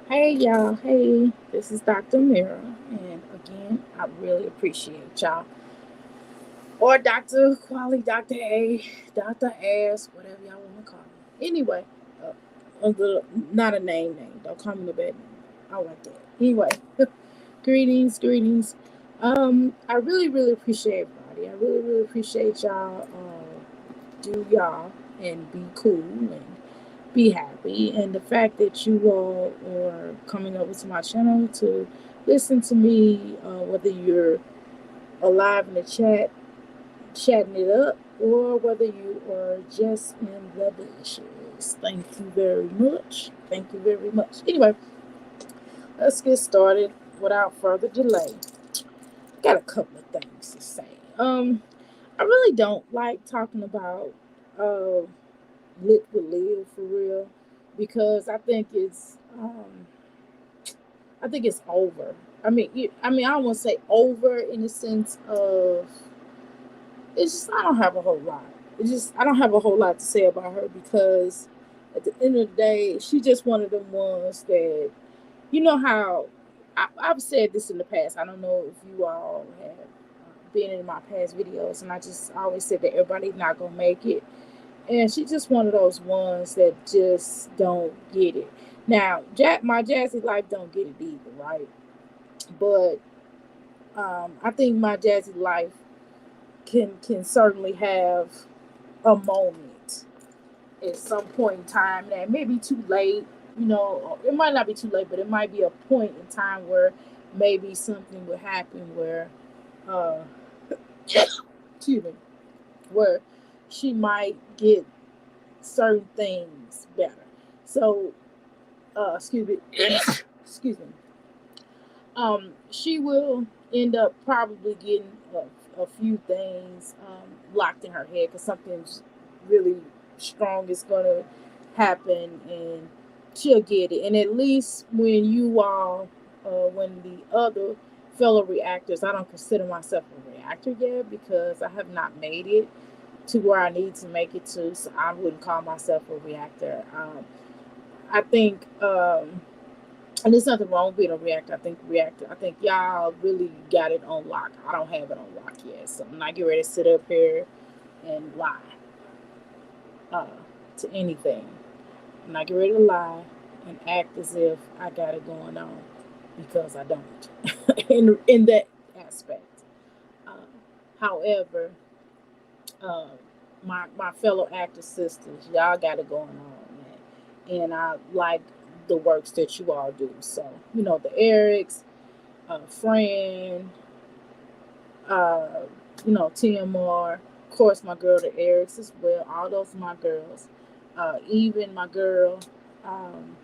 Hey y'all, hey, this is Dr. Mira, and again, I really appreciate y'all. Or Dr. Quali, Dr. A, Dr. Ass, whatever y'all want to call me. Anyway, not a name. Don't call me the bad name. I like that. Anyway, greetings. I really appreciate everybody. I really appreciate y'all. Do y'all and be cool and be happy. And the fact that you all are coming over to my channel to listen to me, whether you're alive in the chat, chatting it up, or whether you are just in the bushes. Thank you very much. Thank you very much. Anyway, let's get started without further delay. Got a couple of things to say. I really don't like talking about uh lit with live for real because I think it's over. I don't want to say over in the sense of it's just I don't have a whole lot. It's just I don't have a whole lot to say about her because at the end of the day, she just one of them ones that you know how I've said this in the past. I don't know if you all have been in my past videos, and I just always said that everybody's not gonna make it, and she's just one of those ones that just don't get it. Now, my Jazzy Life don't get it either, right? But I think my Jazzy Life can certainly have a moment at some point in time that may be too late. You know, it might not be too late, but it might be a point in time where maybe something would happen where, uh, excuse me, where she might get certain things better. So, excuse me, excuse me. She will end up probably getting a few things locked in her head because something's really strong is going to happen, and she'll get it. And at least when you all, when the other fellow reactors, I don't consider myself a reactor yet because I have not made it to where I need to make it to, so I wouldn't call myself a reactor. I think and there's nothing wrong with being a reactor. I think y'all really got it on lock. I don't have it on lock yet, so I'm not getting ready to sit up here and lie uh, to anything. I'm not getting ready to lie and act as if I got it going on because I don't. In that aspect. Uh, However, uh, my fellow actor sisters, y'all got it going on, man, and I like the works that you all do. So the Erics, Friend, uh, TMR, of course, my girl, the Erics as well. All those are my girls. Even my girl, um,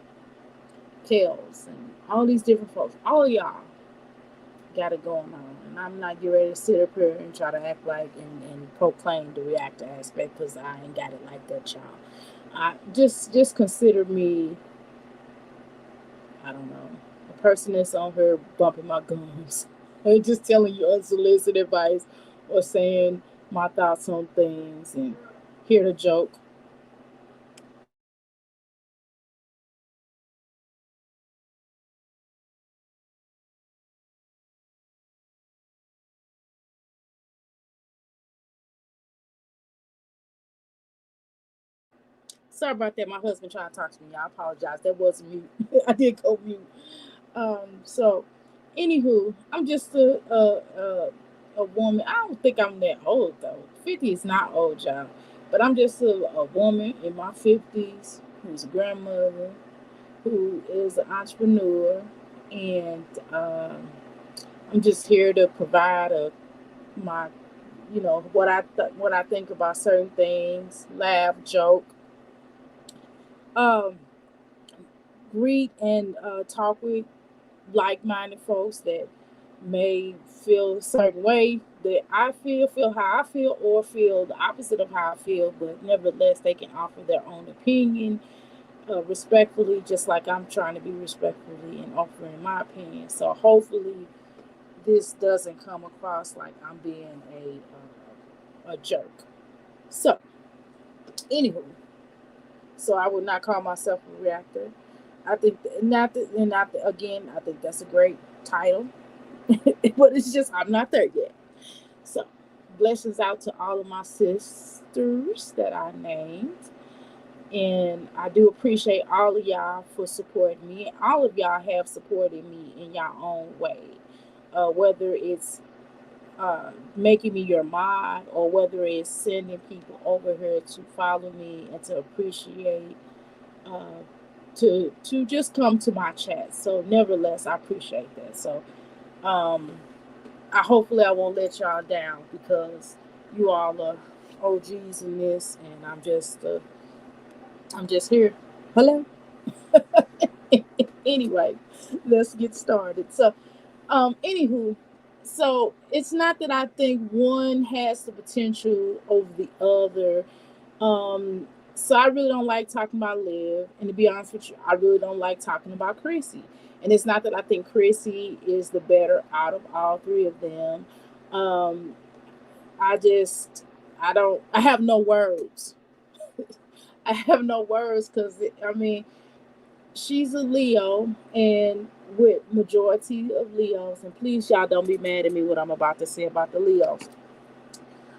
Kels, and all these different folks. All of y'all got it going on. And I'm not getting ready to sit up here and try to act like and proclaim the reactor aspect because I ain't got it like that, y'all. I just consider me, I don't know, a person that's on here bumping my gums. And just telling you unsolicited advice or saying my thoughts on things and hear the joke. Sorry about that. My husband trying to talk to me. I apologize. That was mute. I did go mute. So, anywho, I'm just a woman. I don't think I'm that old though. 50 is not old, y'all. But I'm just a woman in my 50s who's a grandmother, who is an entrepreneur, and I'm just here to provide my, what I think about certain things, laugh, joke, um, greet and talk with like-minded folks that may feel a certain way that I feel how I feel, or feel the opposite of how I feel, but nevertheless they can offer their own opinion respectfully, just like I'm trying to be respectfully and offering my opinion. So hopefully this doesn't come across like I'm being a jerk. So, anywho, so I would not call myself a reactor. I think again, I think that's a great title, but it's just I'm not there yet. So, blessings out to all of my sisters that I named. And I do appreciate all of y'all for supporting me. And all of y'all have supported me in your own way. Whether it's making me your mod or whether it's sending people over here to follow me and to appreciate, uh, to just come to my chat. So, nevertheless, I appreciate that. So, um, hopefully I won't let y'all down because you all are OGs in this, and I'm just here. Hello. Anyway, let's get started. So, anywho, so it's not that I think one has the potential over the other. So I really don't like talking about Liv, and to be honest with you, I really don't like talking about Chrissy. And it's not that I think Chrissy is the better out of all three of them. Um, I just, I have no words. I have no words because I mean, she's a Leo, and with majority of Leos, and please y'all don't be mad at me what I'm about to say about the Leos.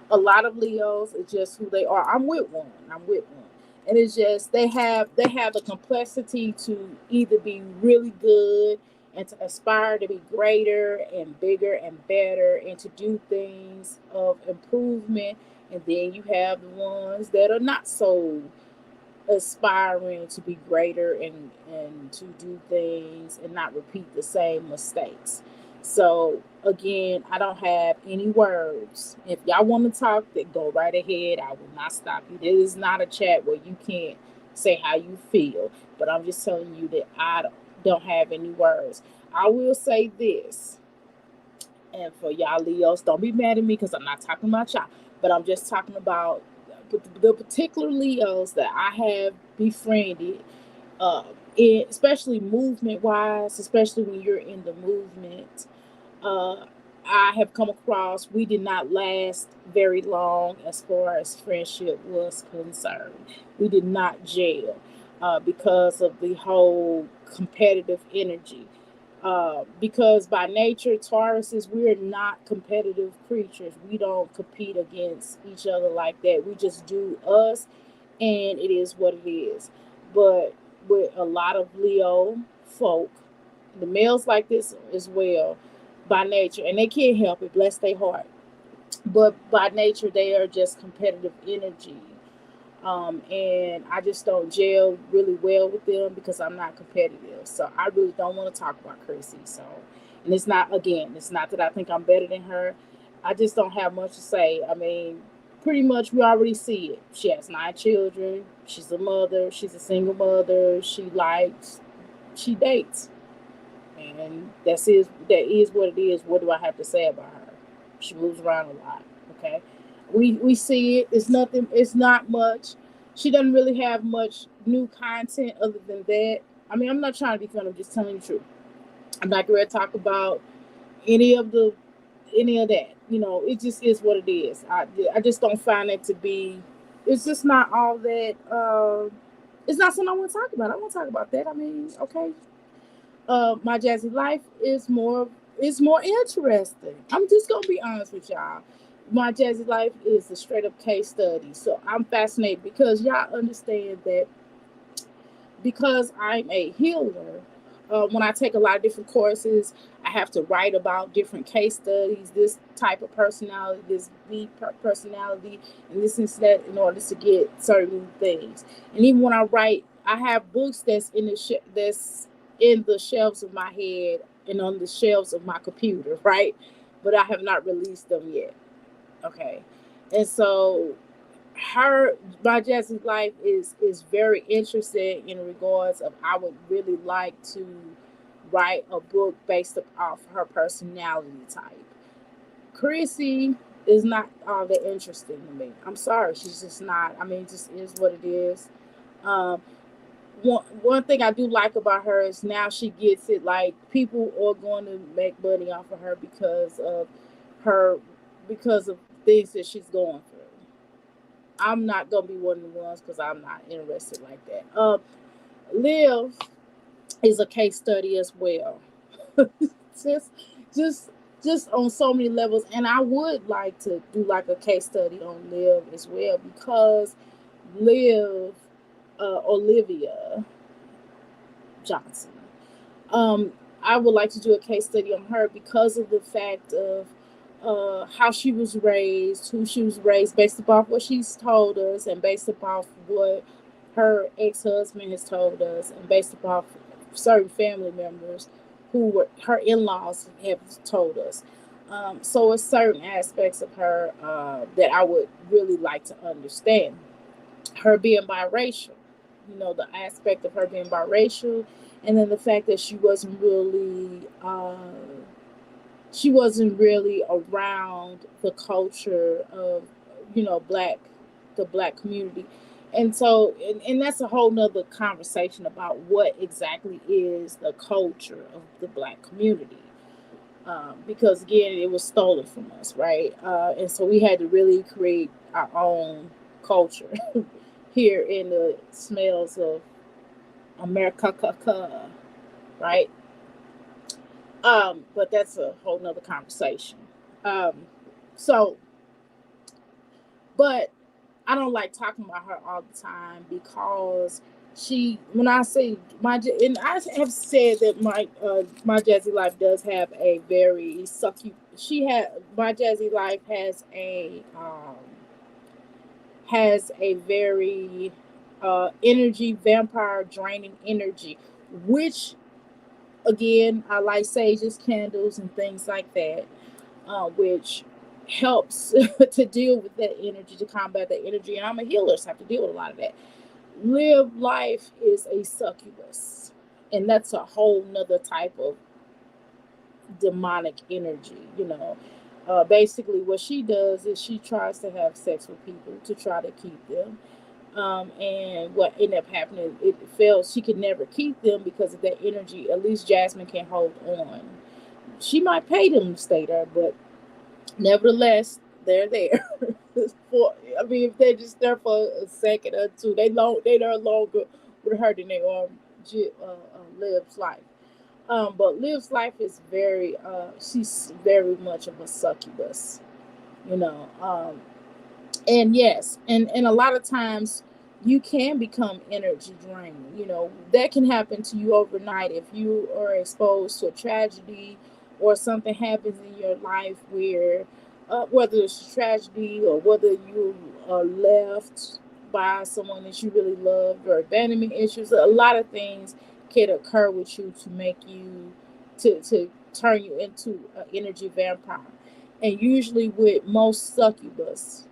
A lot of Leos is just who they are. I'm with one. I'm with one. And it's just they have the complexity to either be really good and to aspire to be greater and bigger and better and to do things of improvement. And then you have the ones that are not so aspiring to be greater and to do things and not repeat the same mistakes. So again, I don't have any words. If y'all want to talk, then go right ahead. I will not stop you. This is not a chat where you can't say how you feel. But I'm just telling you that I don't have any words. I will say this, and for y'all Leos, don't be mad at me because I'm not talking about y'all, but I'm just talking about the particular Leos that I have befriended, uh, especially movement wise, especially when you're in the movement. Uh, I have come across, we did not last very long as far as friendship was concerned. We did not gel because of the whole competitive energy. Because by nature, Tauruses, we're not competitive creatures. We don't compete against each other like that. We just do us, and it is what it is. But with a lot of Leo folk, the males like this as well, by nature, and they can't help it, bless their heart. But by nature, they are just competitive energy. And I just don't gel really well with them because I'm not competitive. So I really don't want to talk about Chrissy. So, and it's not, again, it's not that I think I'm better than her. I just don't have much to say. I mean, pretty much we already see it. She has 9 children. She's a mother. She's a single mother. She dates. And that is what it is. What do I have to say about her? She moves around a lot. Okay, we see it. It's nothing. It's not much. She doesn't really have much new content other than that. I mean, I'm not trying to be funny. I'm just telling the truth. I'm not going to talk about any of the any of that. It just is what it is. I just don't find it to be. It's just not all that. It's not something I want to talk about. I want to talk about that. I mean, okay, my Jazzy Life is more interesting. I'm just gonna be honest with y'all. My Jazzy Life is a straight up case study. So I'm fascinated because y'all understand that because I'm a healer, when I take a lot of different courses, I have to write about different case studies, this type of personality, this personality, and this and that in order to get certain things. And even when I write, I have books that's in the shelves of my head and on the shelves of my computer, right? But I have not released them yet. Okay, and so her my Jesse's life is very interesting in regards of I would really like to write a book based off her personality type. Chrissy is not all that interesting to me. I'm sorry, she's just not. I mean, it just is what it is. Um, one thing I do like about her is now she gets it. Like people are going to make money off of her her because of things that she's going through. I'm not gonna be one of the ones because I'm not interested like that. Liv, is a case study as well. just just just on so many levels. And I would like to do like a case study on Liv as well, because Liv, Olivia Johnson, um, I would like to do a case study on her because of the fact of how she was raised, who she was raised, based upon what she's told us, and based upon what her ex-husband has told us, and based upon certain family members who were her in-laws have told us. So it's certain aspects of her that I would really like to understand. Her being biracial, the aspect of her being biracial, and then the fact that she wasn't really around the culture of black the black community. And so and that's a whole nother conversation about what exactly is the culture of the black community, because again it was stolen from us, right? And so we had to really create our own culture here in the smells of America, right? But that's a whole nother conversation. Um, so, but I don't like talking about her all the time because when I say and I have said that my Jazzy Life does have a very sucky. My Jazzy Life has a very energy vampire draining energy, which again I like sages, candles, and things like that, which helps to deal with that energy, to combat that energy. And I'm a healer, so I have to deal with a lot of that. Live Life is a succubus, and that's a whole nother type of demonic energy. Basically what she does is she tries to have sex with people to try to keep them, and what ended up happening, it fails. She could never keep them because of that energy. At least Jasmine can hold on. She might pay them to stay there, but nevertheless, they're there. If they're just there for a second or two, they no longer with her than they are Liv's life. But Liv's life is she's very much of a succubus, you know. And yes, and a lot of times you can become energy drained. That can happen to you overnight if you are exposed to a tragedy, or something happens in your life where whether it's a tragedy or whether you are left by someone that you really loved, or abandonment issues. A lot of things can occur with you to make you to turn you into an energy vampire. And usually with most succubus,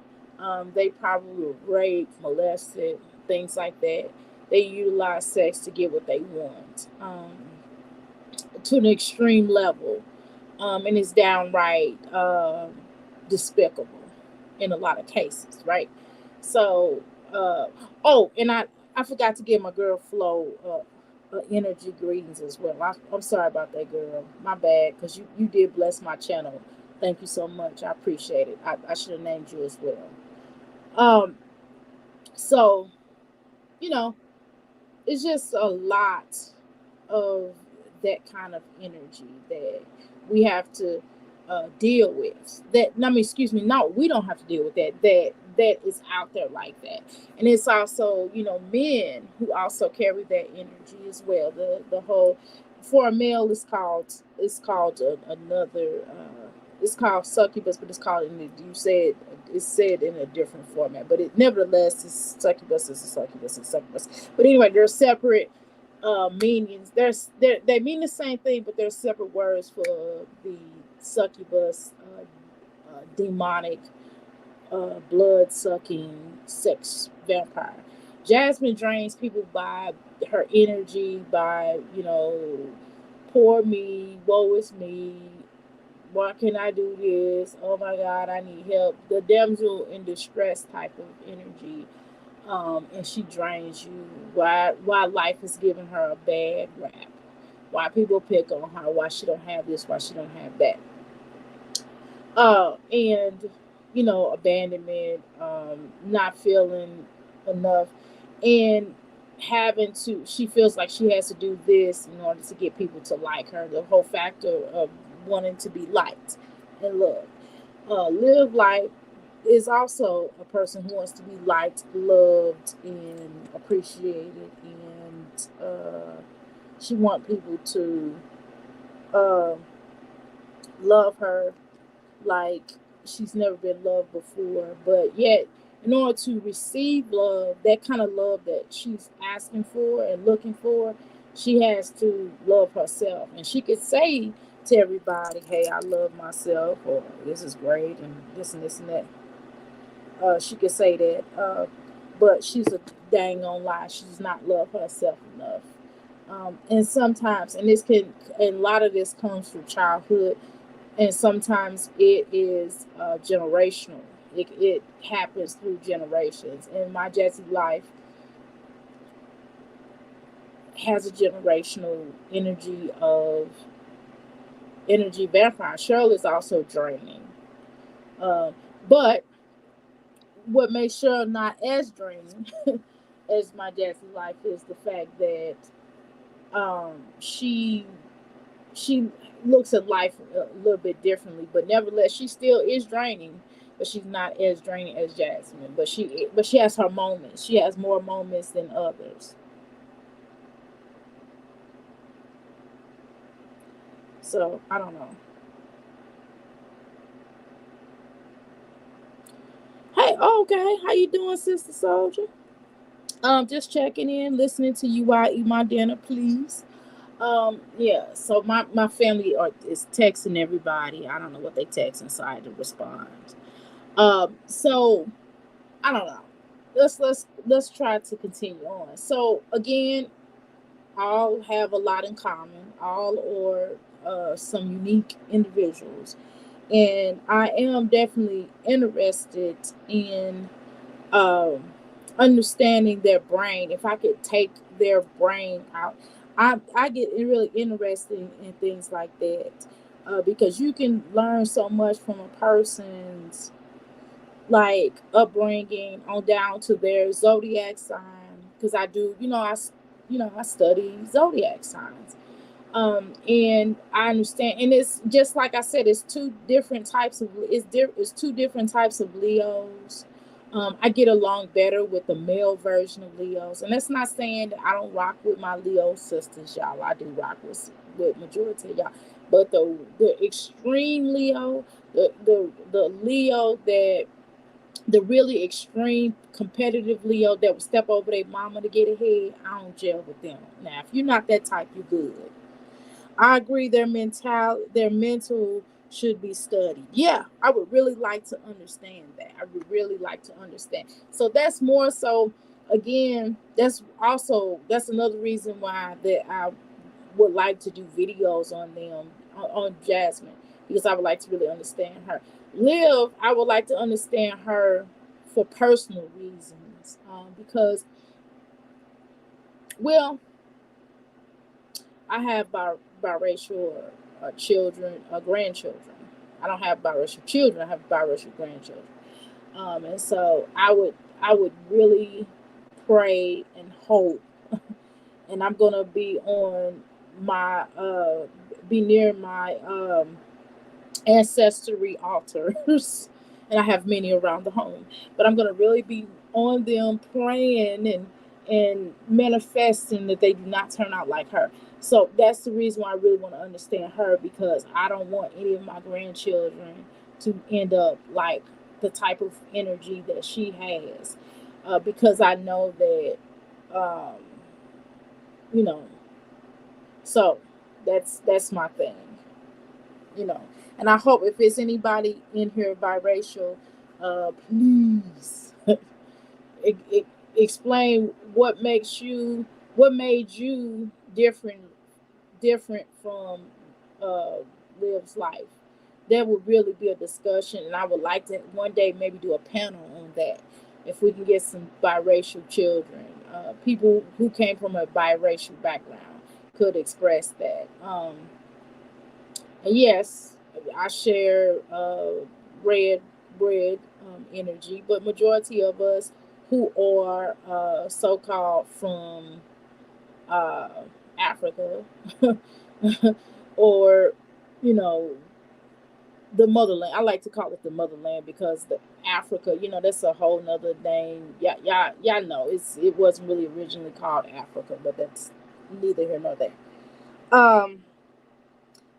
they probably rape, molested, things like that. They utilize sex to get what they want, to an extreme level, and it's downright despicable in a lot of cases, right? So, and I forgot to give my girl Flo energy greetings as well. I'm sorry about that, girl. My bad, because you did bless my channel. Thank you so much. I appreciate it. I should have named you as well. Um, so you know, it's just a lot of that kind of energy that we have to deal with. Excuse me, no, we don't have to deal with that. That is out there like that. And it's also, men who also carry that energy as well. The whole, for a male, it's called another. It's called succubus, but it's called it's said in a different format. But it nevertheless is succubus is a succubus is succubus. But anyway, they're separate meanings. They mean the same thing, but they're separate words for the succubus, demonic, blood sucking sex vampire. Jasmine drains people by her energy, by poor me, woe is me. Why can I do this? Oh my God, I need help. The damsel in distress type of energy, and she drains you. Why life is giving her a bad rap? Why people pick on her? Why she don't have this? Why she don't have that? And abandonment, not feeling enough, and she feels like she has to do this in order to get people to like her. The whole factor of wanting to be liked and loved. Live Life is also a person who wants to be liked, loved, and appreciated, and she wants people to uh, love her like she's never been loved before. But yet, in order to receive love, that kind of love that she's asking for and looking for, she has to love herself. And she could say to everybody, "Hey, I love myself," or "This is great," and this and that. She could say that, but she's a dang on lie. She does not love herself enough. And sometimes, and a lot of this comes from childhood, and sometimes it is generational. It happens through generations. And my Jazzy Life has a generational energy vampire. Cheryl is also draining, uh, but what makes Cheryl not as draining as my Jazzy Life is the fact that she looks at life a little bit differently, but nevertheless, she still is draining. But she's not as draining as Jasmine. But she has her moments. She has more moments than others. So I don't know. Hey, okay, how you doing, Sister Soldier? Just checking in, listening to you while I eat my dinner, please. Yeah. So my family is texting everybody. I don't know what they texting, so I had to respond. So I don't know. Let's try to continue on. So again, all have a lot in common. All are some unique individuals, and I am definitely interested in um, understanding their brain. If I could take their brain out, I get really interested in things like that because you can learn so much from a person's like upbringing on down to their zodiac sign. Because I do, I study zodiac signs, and I understand, and it's just like I said, it's two different types of Leos. I get along better with the male version of Leos, and that's not saying that I don't rock with my Leo sisters, y'all. I do rock with majority of y'all, but the extreme Leo, the Leo that the really extreme competitive Leo that would step over their mama to get ahead, I don't gel with them. Now, if you're not that type, you're good. I agree their mental should be studied. Yeah, I would really like to understand that. I would really like to understand. So that's more so again, that's another reason why that I would like to do videos on them on Jasmine because I would like to really understand her. Liv, I would like to understand her for personal reasons because well, I have biracial children, grandchildren. I don't have biracial children. I have biracial grandchildren, and so I would really pray and hope, and I'm gonna my be near my ancestry altars, and I have many around the home. But I'm gonna really be on them praying and manifesting that they do not turn out like her. So that's the reason why I really want to understand her because I don't want any of my grandchildren to end up like the type of energy that she has, because I know that, um, you know. So that's my thing. you know. And I hope if it's anybody in here biracial, please e- explain what made you different from uh, Liv's life. There would really be a discussion, and I would like to one day maybe do a panel on that. If we can get some biracial children, people who came from a biracial background could express that. And yes, I share red energy, but majority of us who are so-called from uh, Africa, or you know, the motherland. I like to call it the motherland because the Africa, that's a whole nother name. Yeah, y'all know it wasn't really originally called Africa, but that's neither here nor there. Um,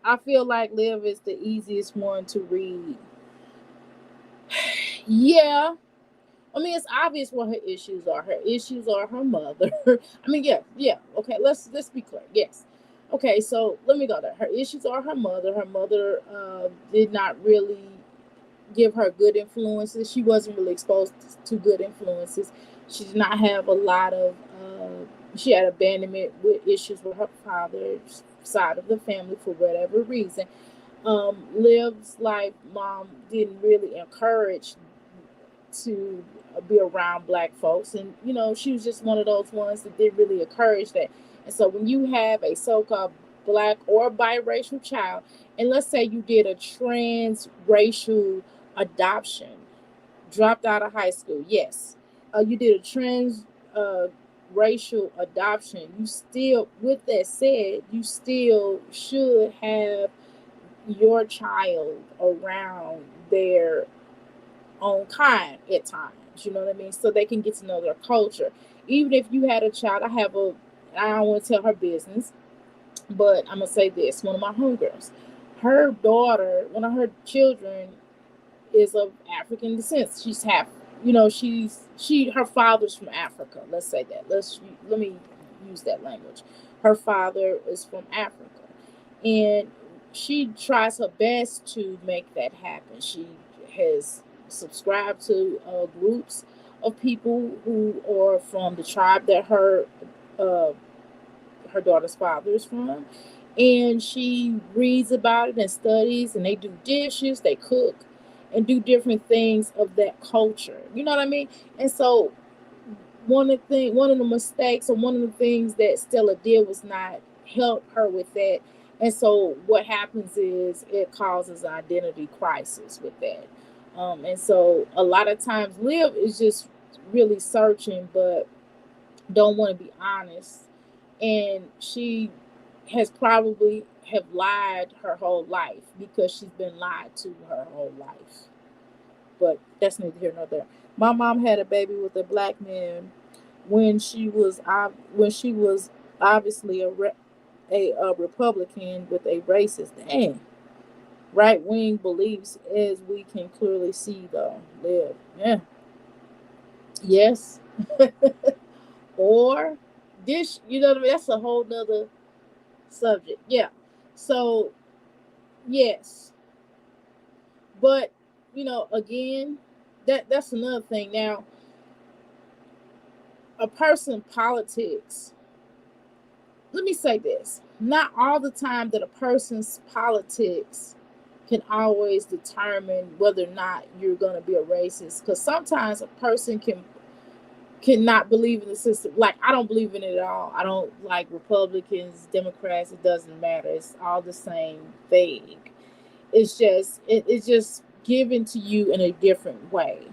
I feel like Liv is the easiest one to read. Yeah, I mean, it's obvious what her issues are. Her issues are her mother. I mean, yeah. Okay, let's be clear. Yes. Okay, so let me go there. Her issues are her mother. Her mother did not really give her good influences. She wasn't really exposed to good influences. She did not have a lot of. She had abandonment with issues with her father's side of the family for whatever reason. Liv's life, mom didn't really encourage to be around black folks, and she was just one of those ones that didn't really encourage that. And so when you have a so-called black or biracial child, and let's say you did a transracial adoption, dropped out of high school, yes, you did a trans racial adoption, you still, with that said, you still should have your child around their own kind at times, you know what I mean? So they can get to know their culture. Even if you had a child, I don't want to tell her business, but I'm gonna say this: one of my homegirls, her daughter, one of her children, is of African descent. She's half, her father's from Africa. Let's say that. Let me use that language. Her father is from Africa, and she tries her best to make that happen. She has subscribed to groups of people who are from the tribe that uh, her daughter's father is from, and she reads about it and studies, and they do dishes, they cook, and do different things of that culture. You know what I mean? And so one of the mistakes, or one of the things that Stella did, was not help her with that. And so what happens is it causes an identity crisis with that. And so a lot of times Liv is just really searching, but don't want to be honest. And she has probably have lied her whole life because she's been lied to her whole life. But that's neither here nor there. My mom had a baby with a black man when she was obviously a Republican with a racist, right wing beliefs, as we can clearly see though. Live, yeah, yes, or this, you know what I mean? That's a whole nother subject. Yeah. So yes, but again, that's another thing. Now, a person politics. Let me say this: not all the time that a person's politics can always determine whether or not you're going to be a racist. Because sometimes a person cannot believe in the system. Like, I don't believe in it at all. I don't like Republicans, Democrats. It doesn't matter. It's all the same thing. It's just given to you in a different way.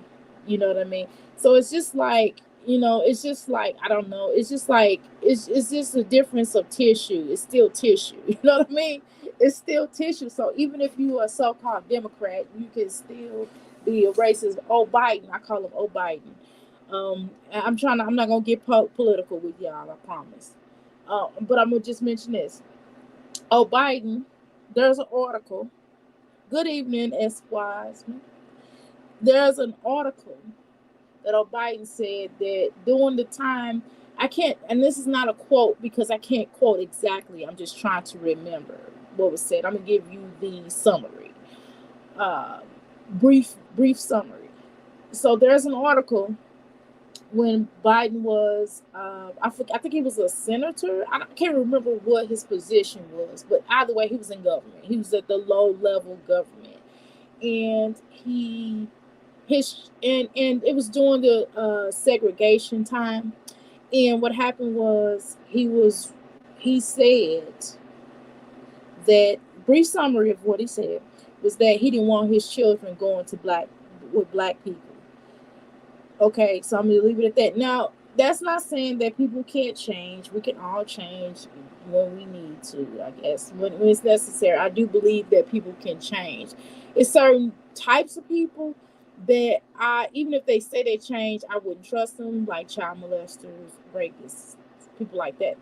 You know what I mean? So it's just like, it's just like, I don't know. It's just like, it's just a difference of tissue. It's still tissue. You know what I mean? It's still tissue. So even if you are a so-called Democrat, you can still be a racist. Oh, Biden. I call him Oh, Biden. I'm not going to get political with y'all, I promise. But I'm going to just mention this. Oh, Biden, there's an article. Good evening, S. Wiseman. There's an article that Biden said that during the time, I can't, and this is not a quote because I can't quote exactly. I'm just trying to remember what was said. I'm gonna give you the summary, uh, brief summary. So there's an article when Biden was, I think he was a senator. I can't remember what his position was, but either way, he was in government. He was at the low level government, and and it was during the segregation time. And what happened was he said that, brief summary of what he said was that he didn't want his children going to black with black people. Okay, so I'm gonna leave it at that. Now, that's not saying that people can't change. We can all change when we need to, I guess, when it's necessary. I do believe that people can change. It's certain types of people that even if they say they change, I wouldn't trust them, like child molesters, rapists, people like that.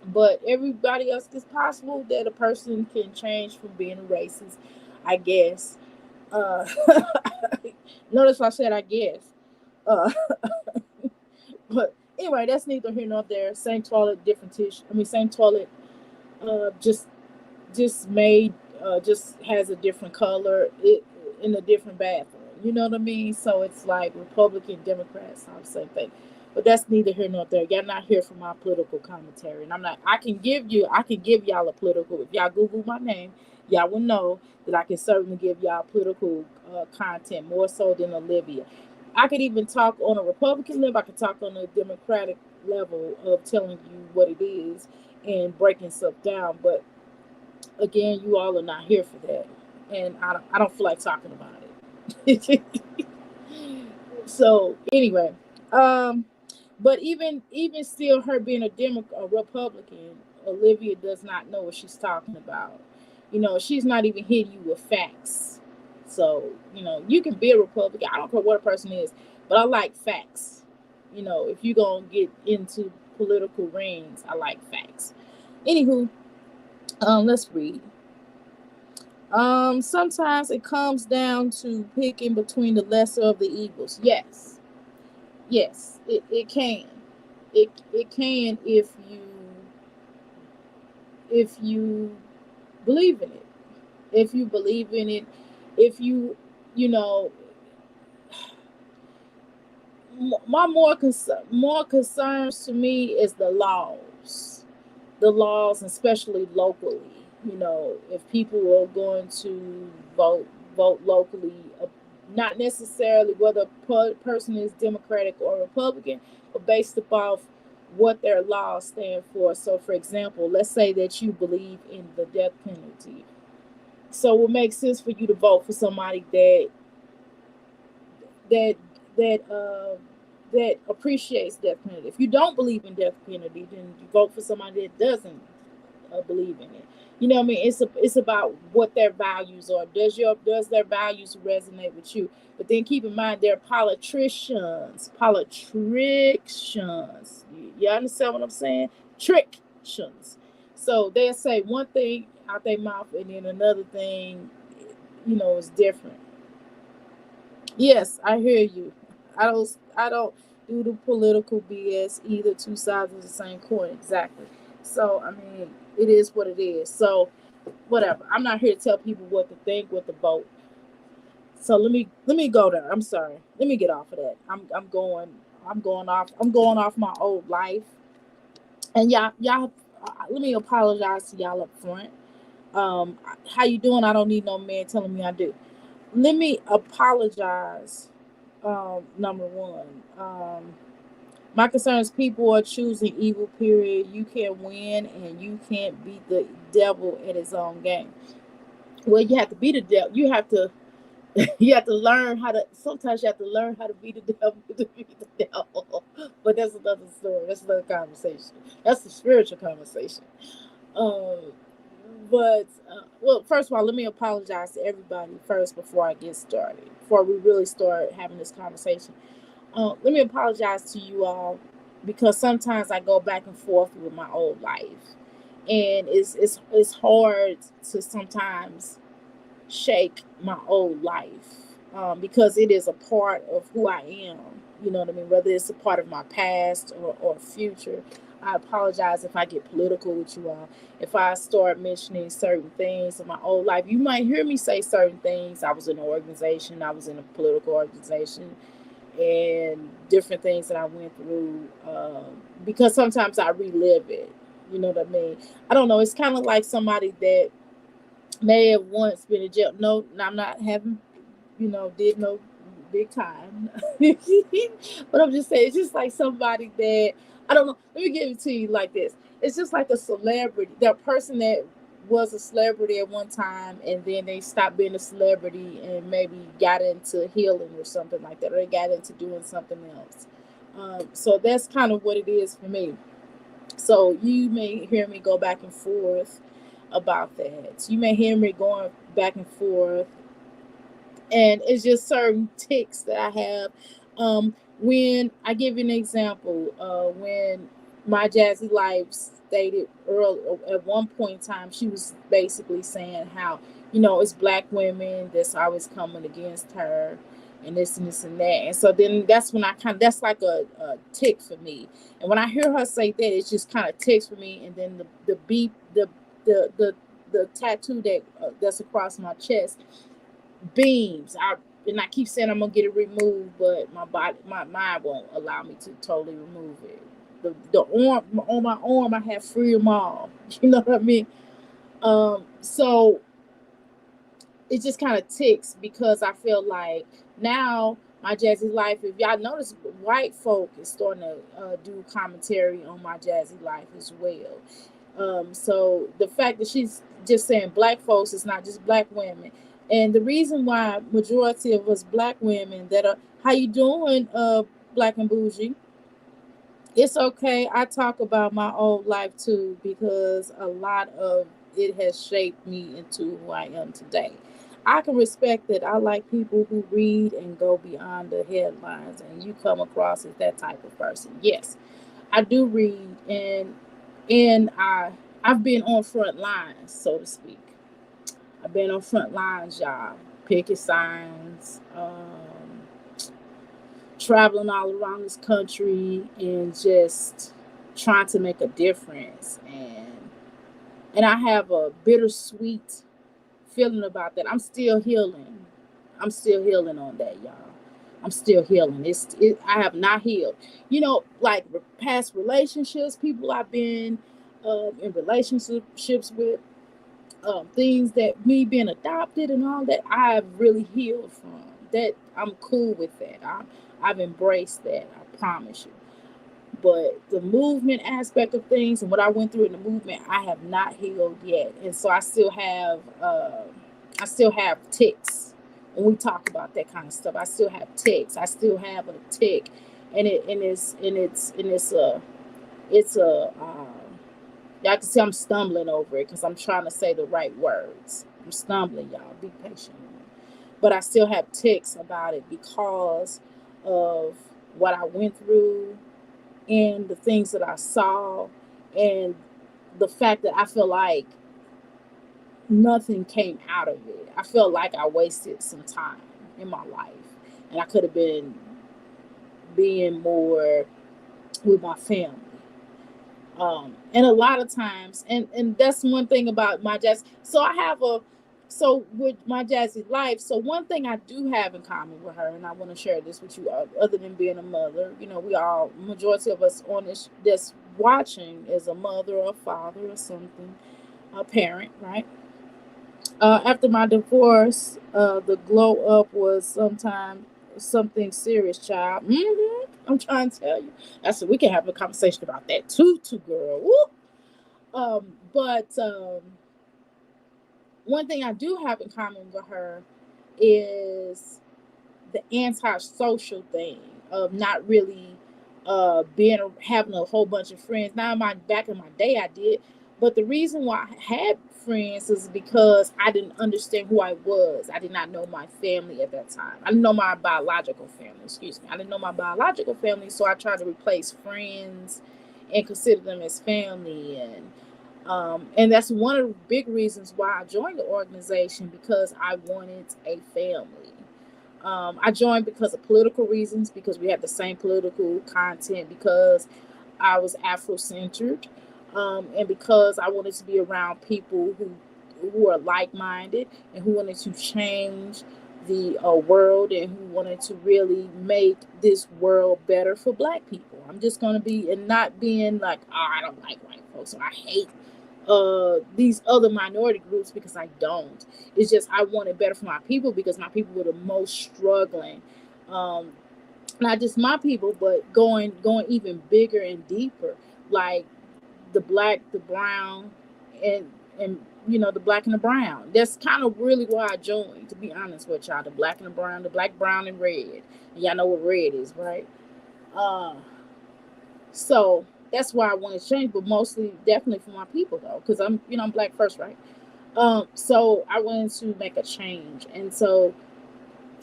But everybody else, it's possible that a person can change from being a racist, I guess. Uh, Notice I said I guess. Uh, but anyway, that's neither here nor there. Same toilet, different tissue. I mean, same toilet, just made, just has a different color. It in a different bathroom. You know what I mean? So it's like Republican, Democrats, all the same thing. But that's neither here nor there. Y'all not here for my political commentary, and I'm not. I can give y'all a political. If y'all Google my name, y'all will know that I can certainly give y'all political content more so than Olivia. I could even talk on a Republican level. I could talk on a Democratic level of telling you what it is and breaking stuff down. But again, you all are not here for that, and I don't feel like talking about it. So anyway, um, but even still, her being a Republican, Olivia does not know what she's talking about. She's not even hitting you with facts. So you can be a Republican. I don't care what a person is, but I like facts. If you're gonna get into political rings, I like facts. Anywho, let's read. Sometimes it comes down to picking between the lesser of the evils. Yes, yes, it can. It can if you believe in it. If you believe in it, if you know, my more concerns to me is the laws, especially locally. If people are going to vote locally, not necessarily whether a person is Democratic or Republican, but based upon what their laws stand for. So, for example, let's say that you believe in the death penalty. So, it would make sense for you to vote for somebody that that uh, that appreciates death penalty. If you don't believe in death penalty, then you vote for somebody that doesn't believe in it. You know what I mean? It's about what their values are. Does their values resonate with you? But then keep in mind they're politicians. You understand what I'm saying? Trictions. So they'll say one thing out their mouth and then another thing, is different. Yes, I hear you. I don't do the political BS either. Two sides of the same coin, exactly. So I mean, it is what it is. So whatever. I'm not here to tell people what to think, what to vote. So let me go there. I'm sorry. Let me get off of that. I'm going off my old life. And y'all let me apologize to y'all up front. How you doing? I don't need no man telling me I do. Let me apologize. Number one, my concern is people are choosing evil. Period. You can't win, and you can't beat the devil at his own game. Well, you have to beat the devil. You have to. You have to learn how to. Sometimes you have to learn how to beat the devil to beat the devil. But that's another story. That's another conversation. That's a spiritual conversation. Um, but well, first of all, let me apologize to everybody first before I get started. Before we really start having this conversation, let me apologize to you all because sometimes I go back and forth with my old life, and it's hard to sometimes shake my old life because it is a part of who I am. You know what I mean? Whether it's a part of my past or future. I apologize if I get political with you all. If I start mentioning certain things in my old life, you might hear me say certain things. I was in an organization, I was in a political organization, and different things that I went through because sometimes I relive it. You know what I mean? I don't know. It's kind of like somebody that may have once been in jail. No, I'm not having, did no big time. But I'm just saying, it's just like somebody that, I don't know. Let me give it to you like this. It's just like a celebrity, that person that was a celebrity at one time and then they stopped being a celebrity and maybe got into healing or something like that, or they got into doing something else. So that's kind of what it is for me. So you may hear me go back and forth about that. You may hear me going back and forth, and it's just certain ticks that I have. When I give you an example, when my Jazzy Life stated early at one point in time, she was basically saying how, it's black women that's always coming against her, and this and that. And so then that's when that's like a tick for me. And when I hear her say that, it just kind of ticks for me. And then the beep, the the the tattoo that's across my chest beams. I keep saying I'm gonna get it removed, but my mind won't allow me to totally remove it. The arm on my arm, I have freedom all. You know what I mean? So it just kind of ticks because I feel like now my Jazzy Life. If y'all notice, white folk is starting to do commentary on my Jazzy Life as well. So the fact that she's just saying black folks, is not just black women. And the reason why majority of us black women that are, how you doing, black and bougie? It's okay. I talk about my old life too because a lot of it has shaped me into who I am today. I can respect that. I like people who read and go beyond the headlines, and you come across as that type of person. Yes, I do read, and I've been on front lines, so to speak. I've been on front lines, y'all. Picket signs, traveling all around this country, and just trying to make a difference. And I have a bittersweet feeling about that. I'm still healing. I'm still healing on that, y'all. I'm still healing. I have not healed. Like past relationships, people I've been in relationships with, things that me being adopted and all that, I've really healed from. That I'm cool with that. I've embraced that. I promise you. But the movement aspect of things and what I went through in the movement, I have not healed yet, and so I still have ticks. When we talk about that kind of stuff, I still have ticks. I still have a tick, and it's a y'all can see I'm stumbling over it because I'm trying to say the right words. I'm stumbling, y'all. Be patient with me. But I still have ticks about it because of what I went through and the things that I saw, and the fact that I feel like nothing came out of it. I felt like I wasted some time in my life, and I could have been being more with my family. And a lot of times, and that's one thing about my jazz. So with my Jazzy Life, so one thing I do have in common with her, and I want to share this with you, other than being a mother, we all, majority of us on this that's watching is a mother or a father or something, a parent, right? After my divorce, the glow up was sometime something serious, child. I'm trying to tell you. That's we can have a conversation about that too, girl. Woo! But one thing I do have in common with her is the antisocial thing of not really being having a whole bunch of friends. Now, back in my day, I did, but the reason why I had friends is because I didn't understand who I was. I did not know my family at that time. I didn't know my biological family. Excuse me. I didn't know my biological family, so I tried to replace friends and consider them as family. And that's one of the big reasons why I joined the organization, because I wanted a family. I joined because of political reasons, because we had the same political content, because I was Afrocentered, and because I wanted to be around people who are like minded and who wanted to change the world, and who wanted to really make this world better for Black people. I'm just going to be, and not being like, oh, I don't like white folks, or I hate these other minority groups, because I don't. It's just I want it better for my people, because my people were the most struggling. Um, Not just my people, but going even bigger and deeper, like the Black, the brown, and and the black and the brown. That's kind of really why I joined, to be honest with y'all. The black and the brown, the black, brown, and red. And y'all know what red is, right? Uh, so that's why I want to change, but mostly definitely for my people though, because I'm black first, right? So I wanted to make a change, and so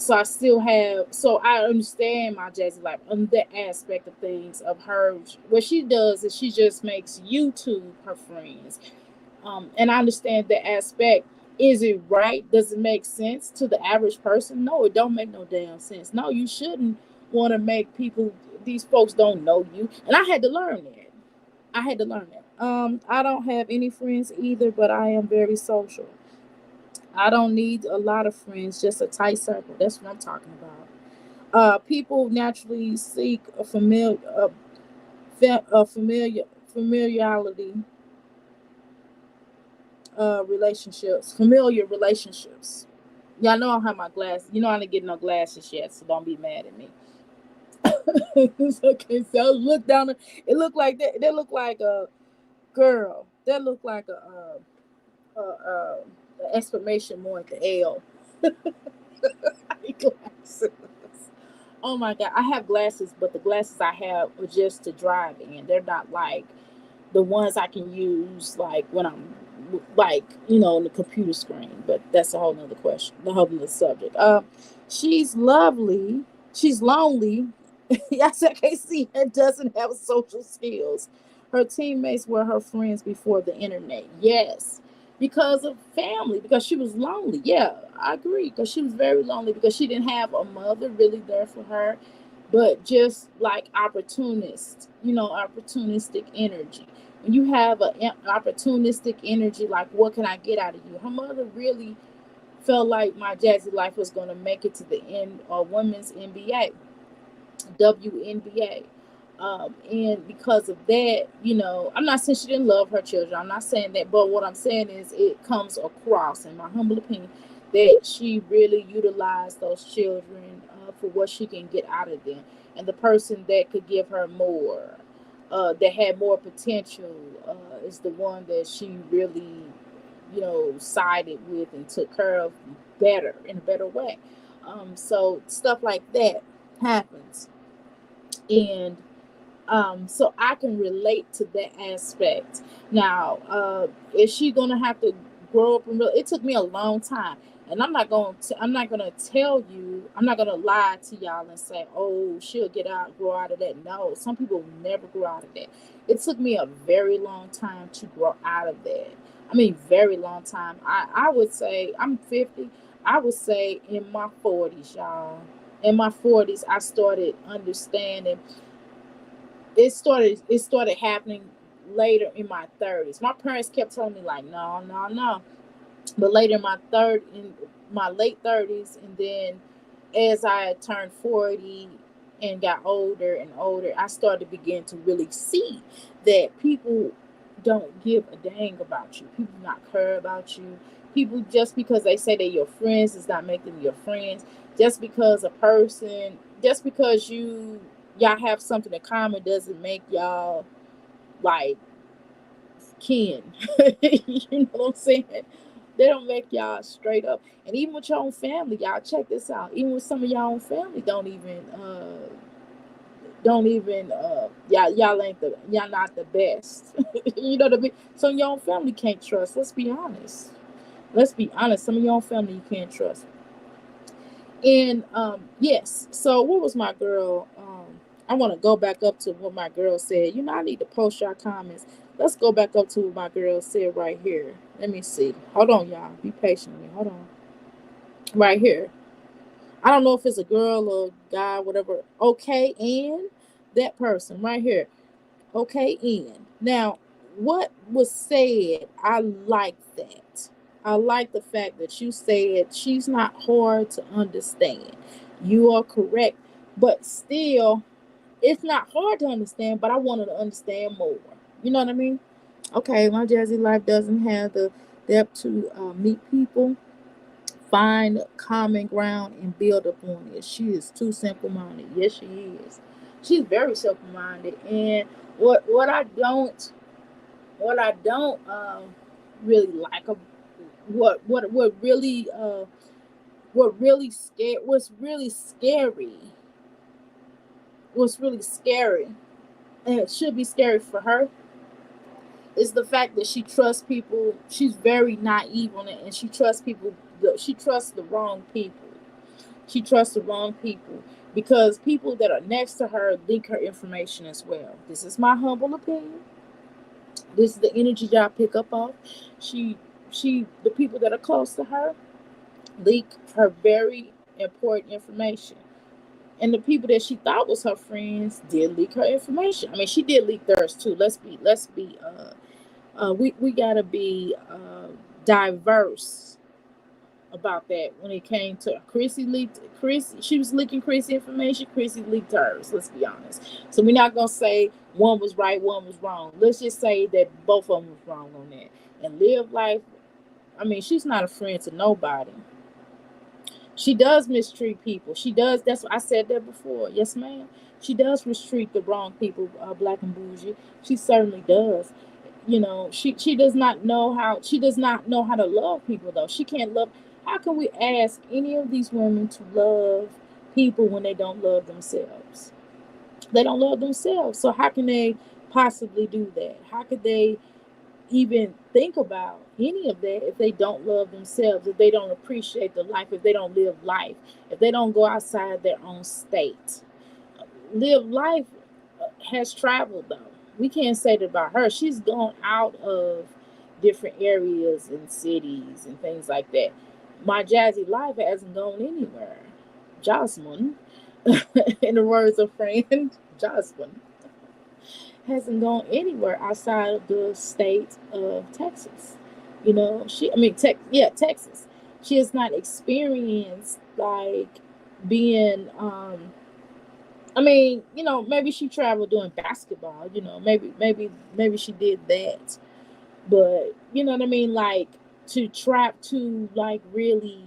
I still have, so I understand my Jazzy Life on that aspect of things of her. What she does is she just makes YouTube her friends. And I understand that aspect. Is it right? Does it make sense to the average person? No, it don't make no damn sense. No, you shouldn't want to make people, these folks don't know you. And I had to learn that. I had to learn that. I don't have any friends either, but I am very social. I don't need a lot of friends, just a tight circle. That's what I'm talking about. People naturally seek a familiarity, relationships, familiar relationships. Y'all know I don't have my glasses. You know I didn't get no glasses yet, so don't be mad at me. It's okay, so look down. It looked like that. That looked like a girl. That looked like a exclamation more at the L. Glasses. Oh my god, I have glasses, but the glasses I have are just to drive in. They're not like the ones I can use like when I'm like on the computer screen. But that's a whole nother question, the whole nother subject. She's lovely. She's lonely. Yes, I can see her doesn't have social skills. Her teammates were her friends before the internet. Yes, because of family. Because she was lonely. Yeah, I agree. Because she was very lonely. Because she didn't have a mother really there for her, but just like opportunistic energy. When you have an opportunistic energy, like what can I get out of you? Her mother really felt like my Jazzy Life was going to make it to the end of women's NBA, WNBA. And because of that, I'm not saying she didn't love her children. I'm not saying that, but what I'm saying is it comes across, in my humble opinion, that she really utilized those children for what she can get out of them. And the person that could give her more, that had more potential, is the one that she really, sided with and took care of better, in a better way. So stuff like that happens. And so I can relate to that aspect. Now, is she gonna have to grow up and it took me a long time. And I'm not gonna tell you, I'm not gonna lie to y'all and say, oh, she'll grow out of that. No, some people never grow out of that. It took me a very long time to grow out of that. I mean, very long time. I would say I'm 50. I would say in my 40s, y'all. In my 40s, I started understanding. It started happening later in my 30s. My parents kept telling me like, no, no, no. But later in my late 30s, and then as I turned 40 and got older and older, I started to begin to really see that people don't give a dang about you. People do not care about you. People, just because they say they're your friends does not make them your friends. Just because y'all have something in common doesn't make y'all like kin. You know what I'm saying? They don't make y'all straight up. And even with your own family, y'all check this out. Even with some of y'all own family y'all not the best. You know what I mean? Some of your own family can't trust. Let's be honest. Let's be honest. Some of your own family you can't trust. And yes, so what was my girl? I want to go back up to what my girl said. I need to post your comments. Let's go back up to what my girl said right here. Let me see. Hold on, y'all. Be patient with me. Hold on. Right here. I don't know if it's a girl or guy, whatever. Okay, and that person right here. Okay, and now what was said, I like that. I like the fact that you said she's not hard to understand. You are correct, but still, it's not hard to understand, but I wanted to understand more. You know what I mean? Okay, my Jazzy Life doesn't have the depth to meet people, find common ground, and build upon it. She is too simple minded. Yes, she is. She's very simple minded. And what I don't really like a what really what really scared what's really scary, and it should be scary for her, is the fact that she trusts people. She's very naive on it, and she trusts people. She trusts the wrong people. She trusts the wrong people because people that are next to her leak her information as well. This is my humble opinion. This is the energy that I pick up off. She, the people that are close to her leak her very important information. And the people that she thought was her friends did leak her information. I mean, she did leak theirs too. We gotta be diverse about that. When it came to Chris, she was leaking Chris information. Chrissy leaked hers. Let's be honest. So we're not gonna say one was right, one was wrong. Let's just say that both of them was wrong on that. And Live Life, I mean, she's not a friend to nobody. She does mistreat people. She does. That's what I said that before. Yes, ma'am. She does mistreat the wrong people, black and bougie. She certainly does. You know, she does not know how. She does not know how to love people, though. She can't love. How can we ask any of these women to love people when they don't love themselves? They don't love themselves. So how can they possibly do that? How could they even think about any of that if they don't love themselves, if they don't appreciate the life, if they don't live life, if they don't go outside their own state? Live Life has traveled though. We can't say that about her. She's gone out of different areas and cities and things like that. My Jazzy Life hasn't gone anywhere. Jocelyn, in the words of friend Jocelyn, hasn't gone anywhere outside of the state of Texas. You know, Texas. She has not experienced like being I mean, you know, maybe she traveled doing basketball, you know, maybe she did that. But you know what I mean? Like to like really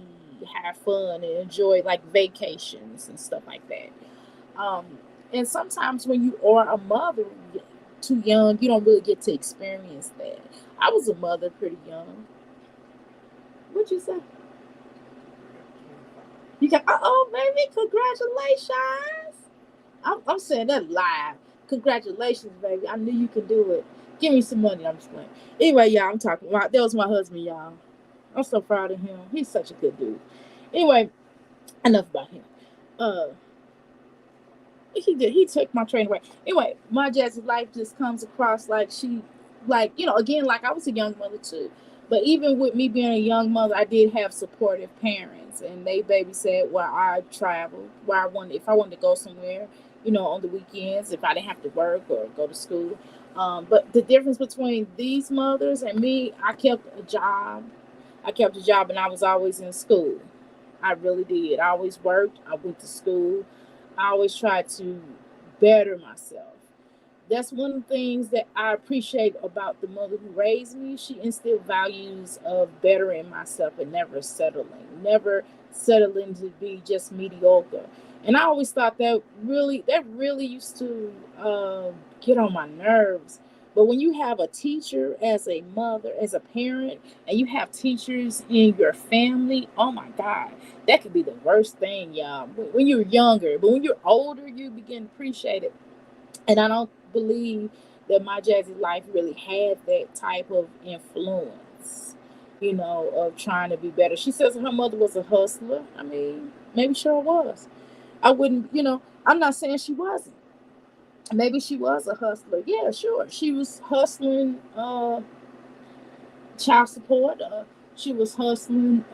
have fun and enjoy like vacations and stuff like that. Um, and sometimes when you are a mother too young, you don't really get to experience that. I was a mother pretty young. What'd you say? You got, oh, baby, congratulations. I'm saying that live. Congratulations, baby. I knew you could do it. Give me some money. I'm just playing. Anyway, y'all, I'm talking about, that was my husband, y'all. I'm so proud of him. He's such a good dude. Anyway, enough about him. Uh, he took my train away. Anyway, my Jazzy Life just comes across like she, like, you know, again, like I was a young mother too. But even with me being a young mother, I did have supportive parents, and they babysat where I traveled, where I wanted, if I wanted to go somewhere, you know, on the weekends, if I didn't have to work or go to school. But the difference between these mothers and me, I kept a job. I kept a job, and I was always in school. I really did. I always worked. I went to school. I always tried to better myself. That's one of the things that I appreciate about the mother who raised me. She instilled values of bettering myself and never settling to be just mediocre. And I always thought that really used to get on my nerves. But when you have a teacher as a mother, as a parent, and you have teachers in your family, oh my God, that could be the worst thing, y'all. When you're younger, but when you're older, you begin to appreciate it. And I don't believe that my Jazzy Life really had that type of influence, you know, of trying to be better. She says her mother was a hustler. I mean, maybe sure was. I wouldn't, you know, I'm not saying she wasn't. Maybe she was a hustler. Yeah, sure. She was hustling child support. She was hustling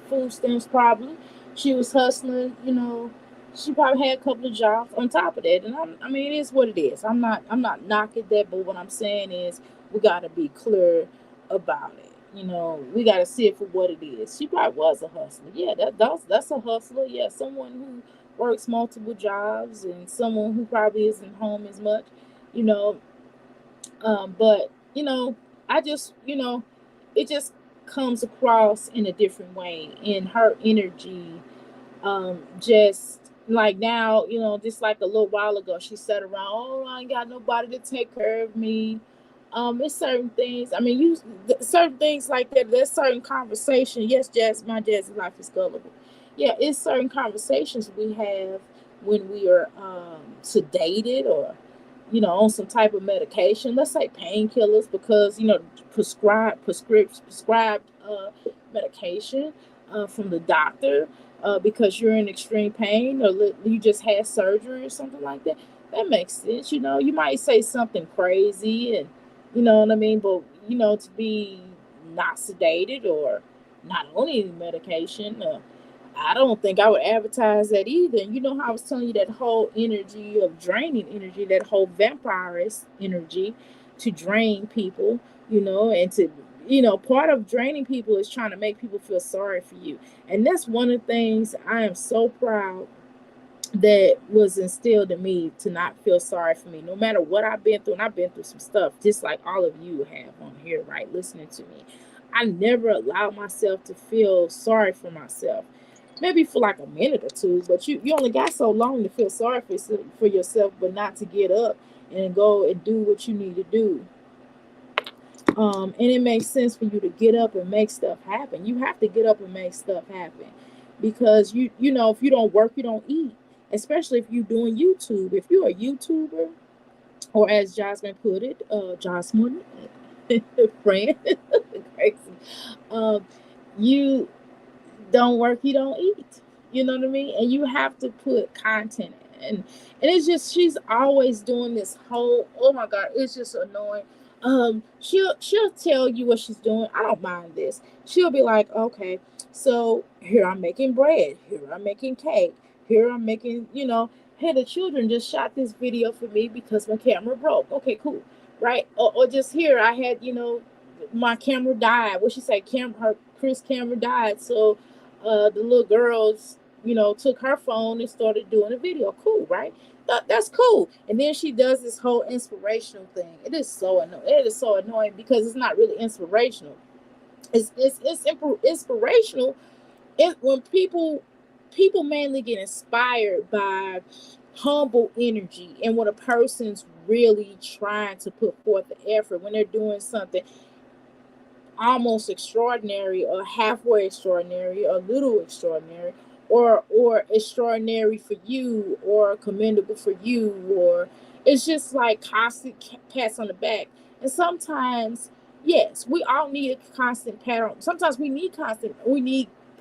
food stamps probably. She was hustling, you know, she probably had a couple of jobs on top of that. And I mean, it is what it is. I'm not knocking that, but what I'm saying is we gotta be clear about it. You know, we gotta see it for what it is. She probably was a hustler. Yeah, that's a hustler. Yeah, someone who works multiple jobs and someone who probably isn't home as much, you know, but you know, I just, you know, it just comes across in a different way in her energy. Just like now, you know, just like a little while ago, she said around, oh, I ain't got nobody to take care of me. It's certain things. I mean, certain things like that. There's certain conversation. Yes, my Jazzy Life is gullible. Yeah, it's certain conversations we have when we are sedated or on some type of medication. Let's say painkillers, because prescribed medication from the doctor, because you're in extreme pain, or you just had surgery or something like that. That makes sense. You might say something crazy, and you know what I mean? But, to be not sedated or not on any medication, I don't think I would advertise that either. And you know how I was telling you that whole energy of draining energy, that whole vampirist energy to drain people, and part of draining people is trying to make people feel sorry for you. And that's one of the things I am so proud that was instilled in me, to not feel sorry for me, no matter what I've been through. And I've been through some stuff, just like all of you have on here, right? Listening to me. I never allowed myself to feel sorry for myself. Maybe for like a minute or two, but you only got so long to feel sorry for yourself, but not to get up and go and do what you need to do. And it makes sense for you to get up and make stuff happen. You have to get up and make stuff happen, because if you don't work, you don't eat. Especially if you're doing YouTube. If you're a YouTuber, or as Jasmine put it, Jasmine, friend, crazy. Um, you don't work, you don't eat. You know what I mean? And you have to put content in. And it's just, she's always doing this whole, oh my God, it's just annoying. She'll tell you what she's doing. I don't mind this. She'll be like, okay, so here I'm making bread, here I'm making cake, here I'm making, hey, the children just shot this video for me because my camera broke. Okay, cool. Right? Or just here I had, my camera died. What she say? Her Chris camera died. So the little girls, took her phone and started doing a video. Cool, right? That's cool. And then she does this whole inspirational thing. It is so annoying. It is so annoying because it's not really inspirational. It's inspirational. When people mainly get inspired by humble energy, and when a person's really trying to put forth the effort, when they're doing something almost extraordinary, or halfway extraordinary, or little extraordinary, or extraordinary for you, or commendable for you, or it's just like constant pats on the back. And sometimes, yes, we all need a constant pat on. Sometimes we need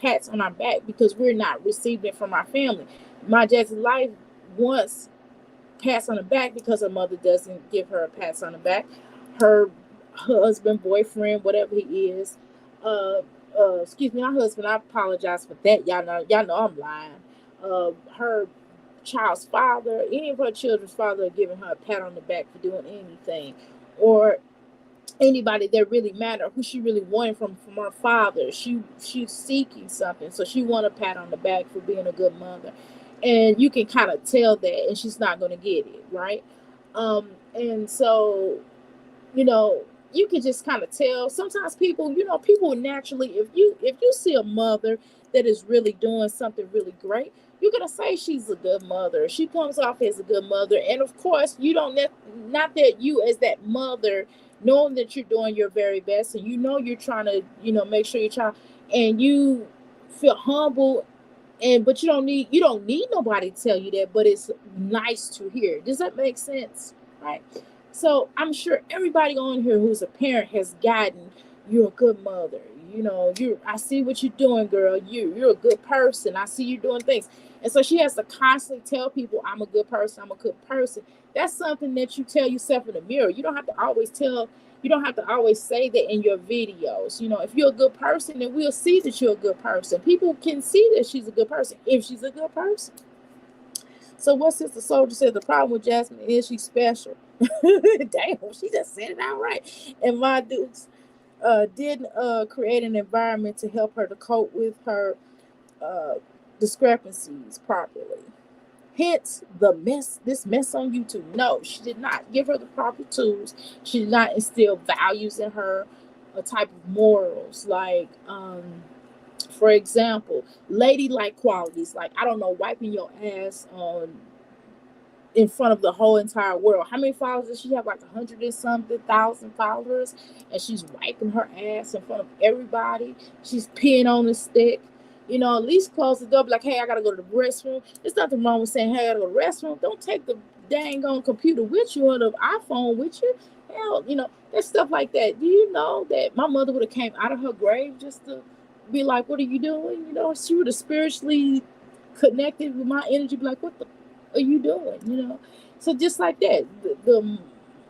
pats on our back because we're not receiving it from our family. My Jazzy Life wants pats on the back because her mother doesn't give her a pats on the back. Her husband, boyfriend, whatever he is, excuse me, not husband. I apologize for that. Y'all know I'm lying. Her child's father, any of her children's father, are giving her a pat on the back for doing anything, or anybody that really mattered, who she really wanted from her father. She's seeking something, so she want a pat on the back for being a good mother, and you can kind of tell that, and she's not going to get it right. And so you know you can just kind of tell. Sometimes people naturally, if you see a mother that is really doing something really great, you're gonna say she's a good mother. She comes off as a good mother. And of course, you don't not that you, as that mother, knowing that you're doing your very best, and you're trying to make sure your child, and you feel humble, and but you don't need nobody to tell you that, but it's nice to hear. Does that make sense? Right. So I'm sure everybody on here who's a parent has gotten, you're a good mother. I see what you're doing, girl. You're a good person. I see you doing things. And so she has to constantly tell people, I'm a good person, I'm a good person. That's something that you tell yourself in the mirror. You don't have to always say that in your videos. If you're a good person, then we'll see that you're a good person. People can see that she's a good person if she's a good person. So what Sister Soldier said, the problem with Jasmine is she's special. Damn, she just said it outright. And my Dukes didn't create an environment to help her to cope with her uh, discrepancies properly. Hence this mess on YouTube. No, she did not give her the proper tools. She did not instill values in her, a type of morals. Like, for example, ladylike qualities. Like, I don't know, wiping your ass on in front of the whole entire world. How many followers does she have? Like 100 and something thousand followers, and she's wiping her ass in front of everybody. She's peeing on the stick. At least close the door. Be like, hey, I gotta go to the restroom. There's nothing wrong with saying, hey, I gotta go to the restroom. Don't take the dang on computer with you or the iPhone with you. Hell, there's stuff like that. Do you know that my mother would have came out of her grave just to be like, what are you doing? She would have spiritually connected with my energy, be like, what the are you doing? So just like that, the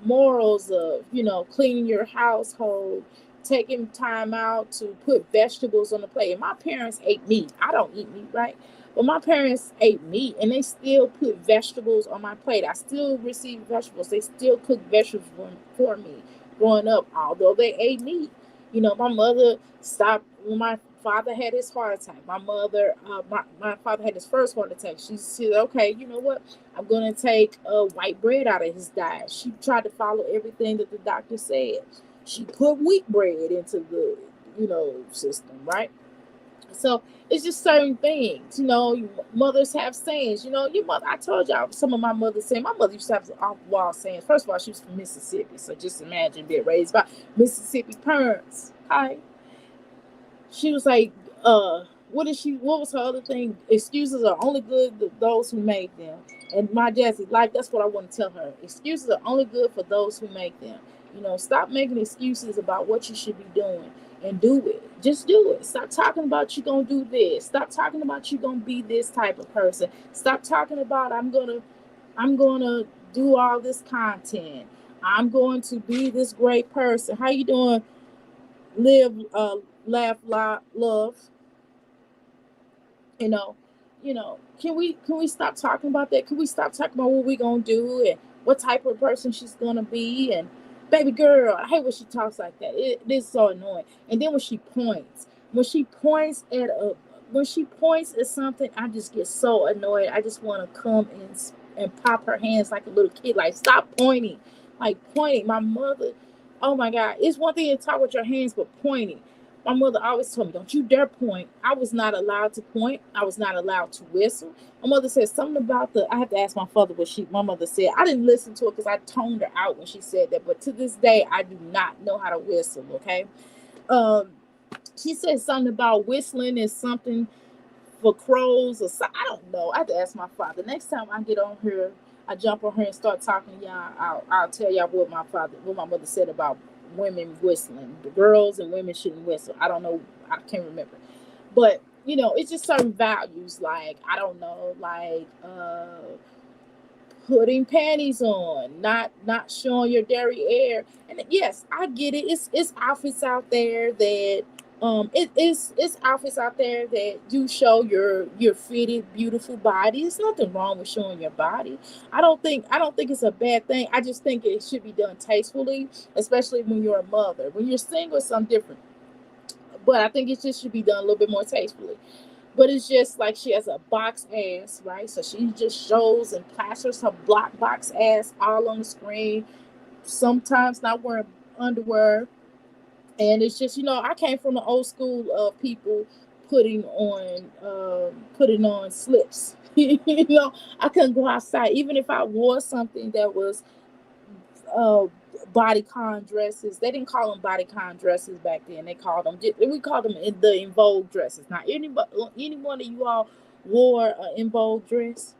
morals of cleaning your household, taking time out to put vegetables on the plate. And my parents ate meat. I don't eat meat, right? But my parents ate meat, and they still put vegetables on my plate. I still receive vegetables. They still cook vegetables for me growing up, although they ate meat. My mother stopped when my father had his heart attack. My father had his first heart attack. She said, okay, you know what? I'm going to take white bread out of his diet. She tried to follow everything that the doctor said. She put wheat bread into the, system, right? So it's just certain things, mothers have sayings, your mother, I told y'all some of my mother's saying, my mother used to have some off wall sayings. First of all, she was from Mississippi. So just imagine being raised by Mississippi parents. Okay. She was like, what was her other thing? Excuses are only good to those who make them. And my Jazzy Life, that's what I want to tell her. Excuses are only good for those who make them. Stop making excuses about what you should be doing and do it. Just do it. Stop talking about you gonna do this. Stop talking about you gonna be this type of person. Stop talking about I'm gonna do all this content. I'm going to be this great person. How you doing? Live, laugh, love. you know can we stop talking about that? Can we stop talking about what we gonna do and what type of person she's gonna be? And baby girl, I hate when she talks like that. It is so annoying. And then when she points at something, I just get so annoyed. I just want to come and pop her hands like a little kid. Like, stop pointing. Like, pointing. My mother, oh my God, it's one thing to talk with your hands, but pointing. My mother always told me, don't you dare point. I was not allowed to point. I was not allowed to whistle. My mother said something about I have to ask my father what my mother said. I didn't listen to it because I toned her out when she said that. But to this day, I do not know how to whistle, okay? She said something about whistling is something for crows or something. I don't know. I have to ask my father. Next time I get on here, I jump on here and start talking to y'all, I'll tell y'all what my mother said about women whistling. The girls and women shouldn't whistle. I don't know. I can't remember. But, it's just certain values. Like, I don't know, like putting panties on, not showing your dairy air. And yes, I get it. It's outfits out there that it's outfits out there that do show your fitted, beautiful body. There's nothing wrong with showing your body. I don't think it's a bad thing. I just think it should be done tastefully, especially when you're a mother. When you're single, it's something different. But I think it just should be done a little bit more tastefully. But it's just like she has a box ass, right? So she just shows and plasters her block box ass all on the screen. Sometimes not wearing underwear. And it's just, I came from the old school of people putting on slips. I couldn't go outside. Even if I wore something that was uh, bodycon dresses. They didn't call them bodycon dresses back then. We called them the in vogue dresses. Now, any one of you all wore an in vogue dress?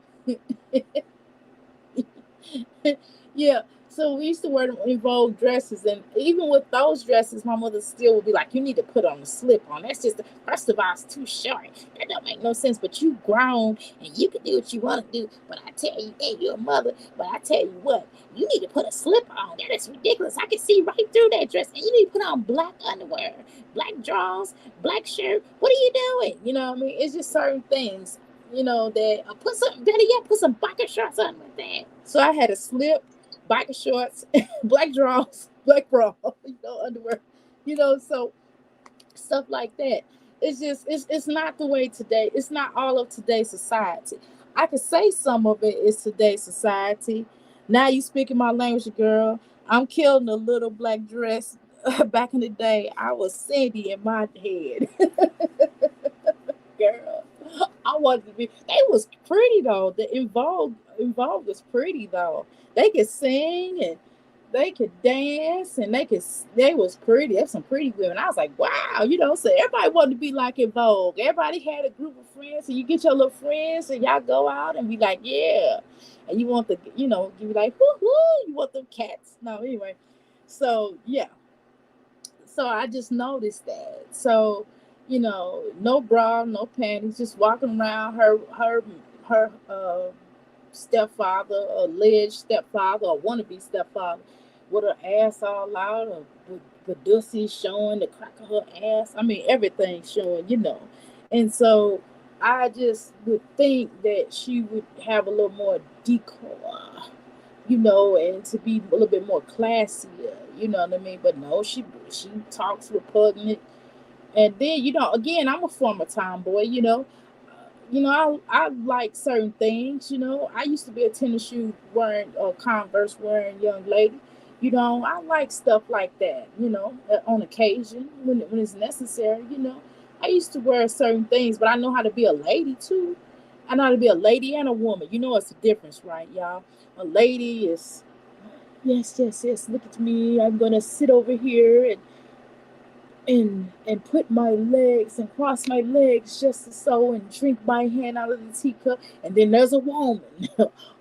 Yeah. So we used to wear them in vogue dresses, and even with those dresses, my mother still would be like, "You need to put on a slip on. That's just first of all, it's too short. That don't make no sense. But you grown and you can do what you want to do. But I tell you, hey, you're a mother. But I tell you what, you need to put a slip on. That is ridiculous. I can see right through that dress. And you need to put on black underwear, black drawers, black shirt. What are you doing? You know what I mean? It's just certain things, that put some better yet, put some biker shorts on with that. So I had a slip, biker shorts, black drawers, black bra, underwear, so stuff like that. It's just it's not the way today. It's not all of today's society. I could say some of it is today's society. Now you speaking my language, girl. I'm killing a little black dress. Back in the day, I was Sandy in my head, girl. I wanted to be. They was pretty though. The involved was pretty though. They could sing and they could dance and they was pretty. There's some pretty women. I was like, wow, so everybody wanted to be like in Vogue. Everybody had a group of friends, and you get your little friends and y'all go out and be like, yeah. And you want you be like, whoo whoo, you want them cats. No, anyway. So yeah. So I just noticed that. So, no bra, no panties, just walking around her stepfather, alleged stepfather, or wannabe stepfather, with her ass all out, or with the dussy showing, the crack of her ass. I mean, everything showing. And so I just would think that she would have a little more decor, and to be a little bit more classier, you know what I mean? But no, she talks repugnant. And then, again, I'm a former tomboy, I like certain things, I used to be a tennis shoe wearing, Converse wearing young lady. I like stuff like that, on occasion when it's necessary, I used to wear certain things, but I know how to be a lady too. I know how to be a lady and a woman. It's a difference, right, y'all? A lady is, yes, yes, yes, look at me. I'm going to sit over here and put my legs and cross my legs just so and drink my hand out of the teacup. And then there's a woman.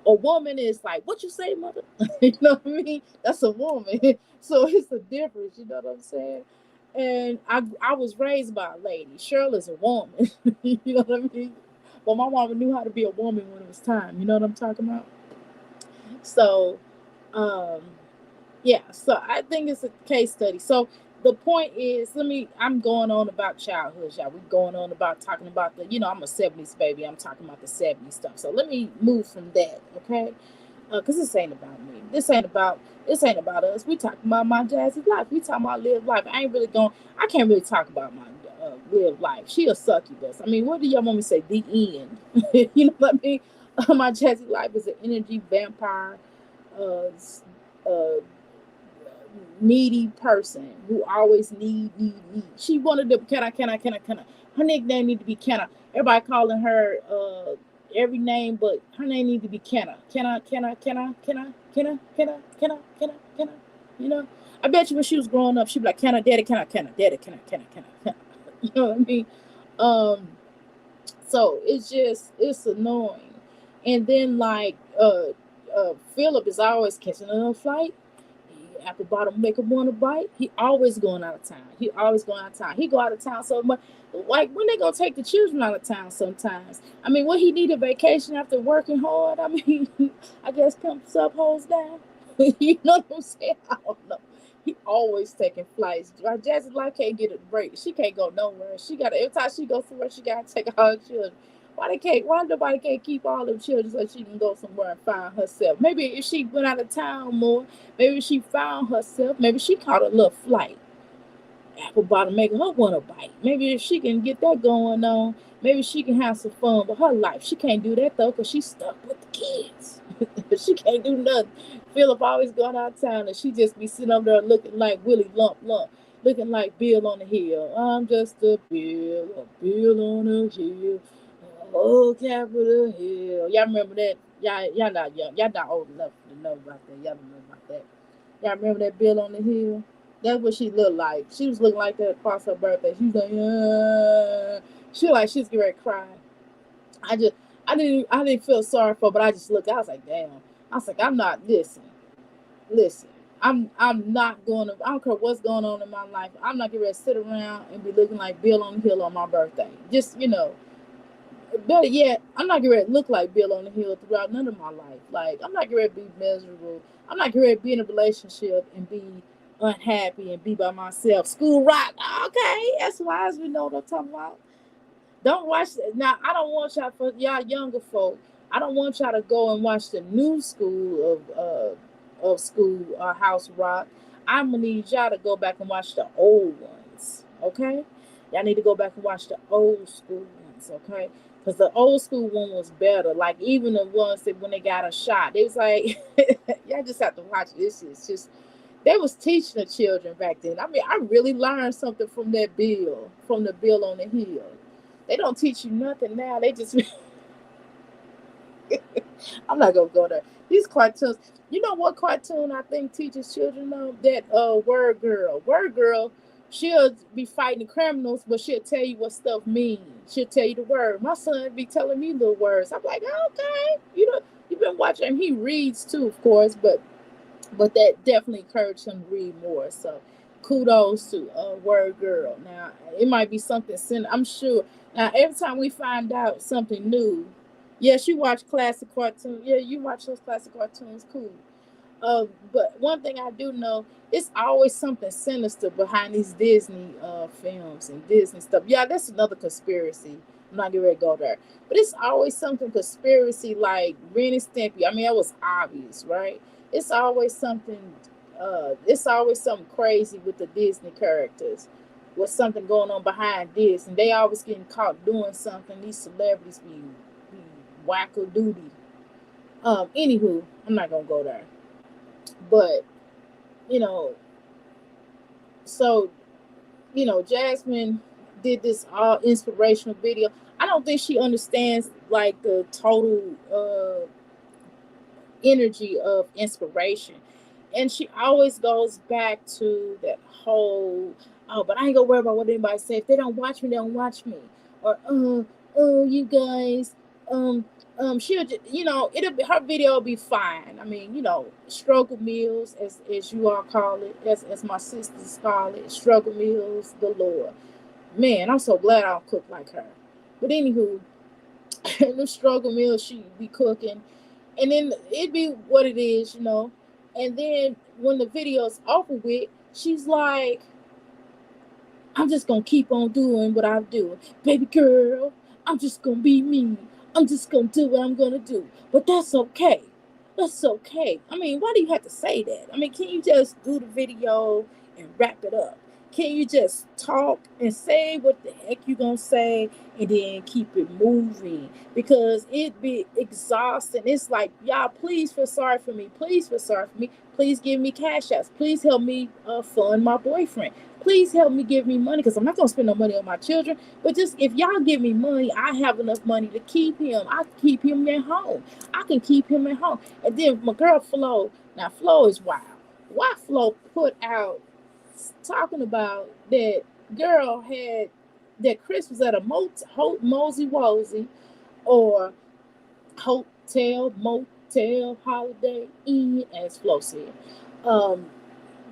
A woman is like, what you say, mother? You know what I mean? That's a woman. So it's a difference, you know what I'm saying? And I was raised by a lady. Shirley's a woman. You know what I mean? But my mama knew how to be a woman when it was time. You know what I'm talking about? So, um, yeah, so I think it's a case study. So the point is, I'm going on about childhood, y'all. We're going on about talking about I'm a 70s baby. I'm talking about the 70s stuff. So let me move from that, okay? Because this ain't about me. This ain't about us. We talking about my Jazzy life. We talking about live life. I can't really talk about my live life. She a succubus. I mean, what do y'all want me to say? The end. You know what I mean? My Jazzy life is an energy vampire, uh, uh, needy person who always need. She wanted to can I. Her nickname need to be can I. Everybody calling her every name, but her name need to be can I. Can I, can I, can I, can I, can I, can I, can I, can I, can I. You know? I bet you when she was growing up, she'd be like, can I, daddy, can I, daddy, can I. You know what I mean? Um, so it's annoying. And then Philip is always catching a flight. Apple bottom make him want to bite. He always going out of town. He go out of town so much. Like when they gonna take the children out of town sometimes. I mean, when he need a vacation after working hard, I mean, I guess pimps up, hoes down. You know what I'm saying? I don't know. He always taking flights. Jazzy Life can't get a break. She can't go nowhere. She got every time she goes somewhere, she gotta take all her children. Why nobody can't keep all them children so she can go somewhere and find herself? Maybe if she went out of town more, maybe she found herself, maybe she caught a little flight. Apple bottom making her want to bite. Maybe if she can get that going on, maybe she can have some fun with her life. She can't do that though, because she's stuck with the kids. She can't do nothing. Philip always going out of town and she just be sitting up there looking like Willie Lump Lump, looking like Bill on the Hill. I'm just a Bill on the Hill. Oh, Capitol Hill. Y'all remember that? Y'all not young. Y'all not old enough to know about that. Y'all don't know about that. Y'all remember that Bill on the Hill? That's what she looked like. She was looking like that across her birthday. She was like, she was like she's getting ready to cry. I just, I didn't feel sorry for her, but I just looked. I was like, damn. I was like, I'm not. Listen. I'm not going to. I don't care what's going on in my life. I'm not getting ready to sit around and be looking like Bill on the Hill on my birthday. Just better yet, I'm not going to look like Bill on the Hill throughout none of my life. Like, I'm not going to be miserable. I'm not going to be in a relationship and be unhappy and be by myself. School rock. Okay, that's wise. We know what I'm talking about. Don't watch now. I don't want y'all, for y'all younger folk. I don't want y'all to go and watch the new school of school House Rock. I'm gonna need y'all to go back and watch the old ones. Okay, y'all need to go back and watch the old school ones. Okay, because the old school one was better. Like even the ones that when they got a shot, it was like y'all just have to watch this. It's just they was teaching the children back then. I mean, I really learned something from that bill, from the bill on the hill. They don't teach you nothing now. They just I'm not gonna go there. These cartoons. You know what cartoon I think teaches children though? That word girl. Word girl, she'll be fighting criminals, but she'll tell you what stuff means. She'll tell you the word. My son be telling me little words. I'm like, okay, you've been watching him. He reads too, of course, but that definitely encouraged him to read more. So kudos to Word Girl. Now it might be something I'm sure. Now every time we find out something new, yes, you watch classic cartoons. Yeah, you watch those classic cartoons. Cool. But one thing I do know, it's always something sinister behind these Disney films and Disney stuff. Yeah, that's another conspiracy. I'm not getting ready to go there. But it's always something conspiracy like Ren and Stimpy. I mean, that was obvious, right? It's always something crazy with the Disney characters. With something going on behind this, and they always getting caught doing something. These celebrities be wacko doody. Anywho, I'm not gonna go there. But you know, so Jasmine did this all inspirational video. I don't think she understands like the total energy of inspiration. And she always goes back to that whole, oh, but I ain't gonna worry about what anybody say. If they don't watch me, they don't watch me. Or oh, you guys, she'll just, it'll be, her video will be fine. I mean, struggle meals, as you all call it, as my sisters call it, struggle meals galore. Man, I'm so glad I don't cook like her. But anywho, the struggle meals she be cooking, and then it be what it is. And then when the video's over with, she's like, I'm just gonna keep on doing what I'm doing. Baby girl, I'm just gonna be me. I'm just gonna do what I'm gonna do. But that's okay. That's okay. I mean, why do you have to say that? I mean, can you just do the video and wrap it up? Can you just talk and say what the heck you gonna say and then keep it moving? Because it be exhausting. It's like, y'all, please feel sorry for me. Please feel sorry for me. Please give me cash outs. Please help me fund my boyfriend. Please help me, give me money, because I'm not gonna spend no money on my children. But just if y'all give me money, I have enough money to keep him. I can keep him at home. I can keep him at home. And then my girl Flo, now Flo is wild. Why Flo put out talking about that girl had that Chris was at a mosey wozy or hotel, motel, holiday inn, as Flo said. Um,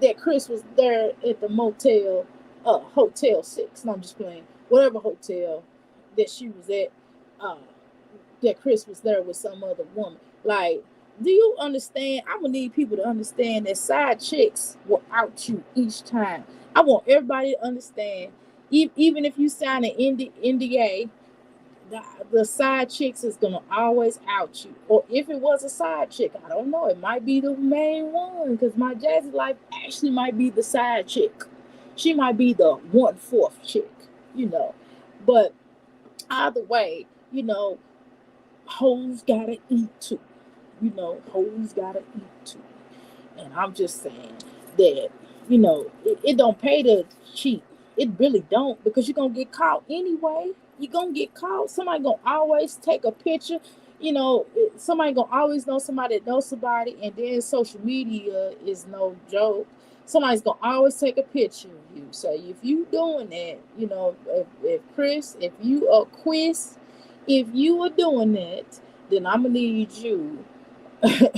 that Chris was there at the motel, Hotel 6. No, I'm just playing. Whatever hotel that she was at, uh, that Chris was there with some other woman. Like, do you understand? I would need people to understand that side chicks will out you each time. I want everybody to understand. Even if you sign an NDA, the side chicks is gonna always out you. Or if it was a side chick, I don't know. It might be the main one, because my Jazzy Life actually might be the side chick. She might be the 1/4 chick, you know. But either way, hoes gotta eat too. Hoes gotta eat too. And I'm just saying that, it don't pay to cheat. It really don't, because you're gonna get caught anyway. You're gonna get caught. Somebody gonna always take a picture. Somebody gonna always know somebody that knows somebody, and then social media is no joke. Somebody's gonna always take a picture of you. So if you doing that, if Chris, if you are Quiz, if you are doing that, then I'm gonna need you to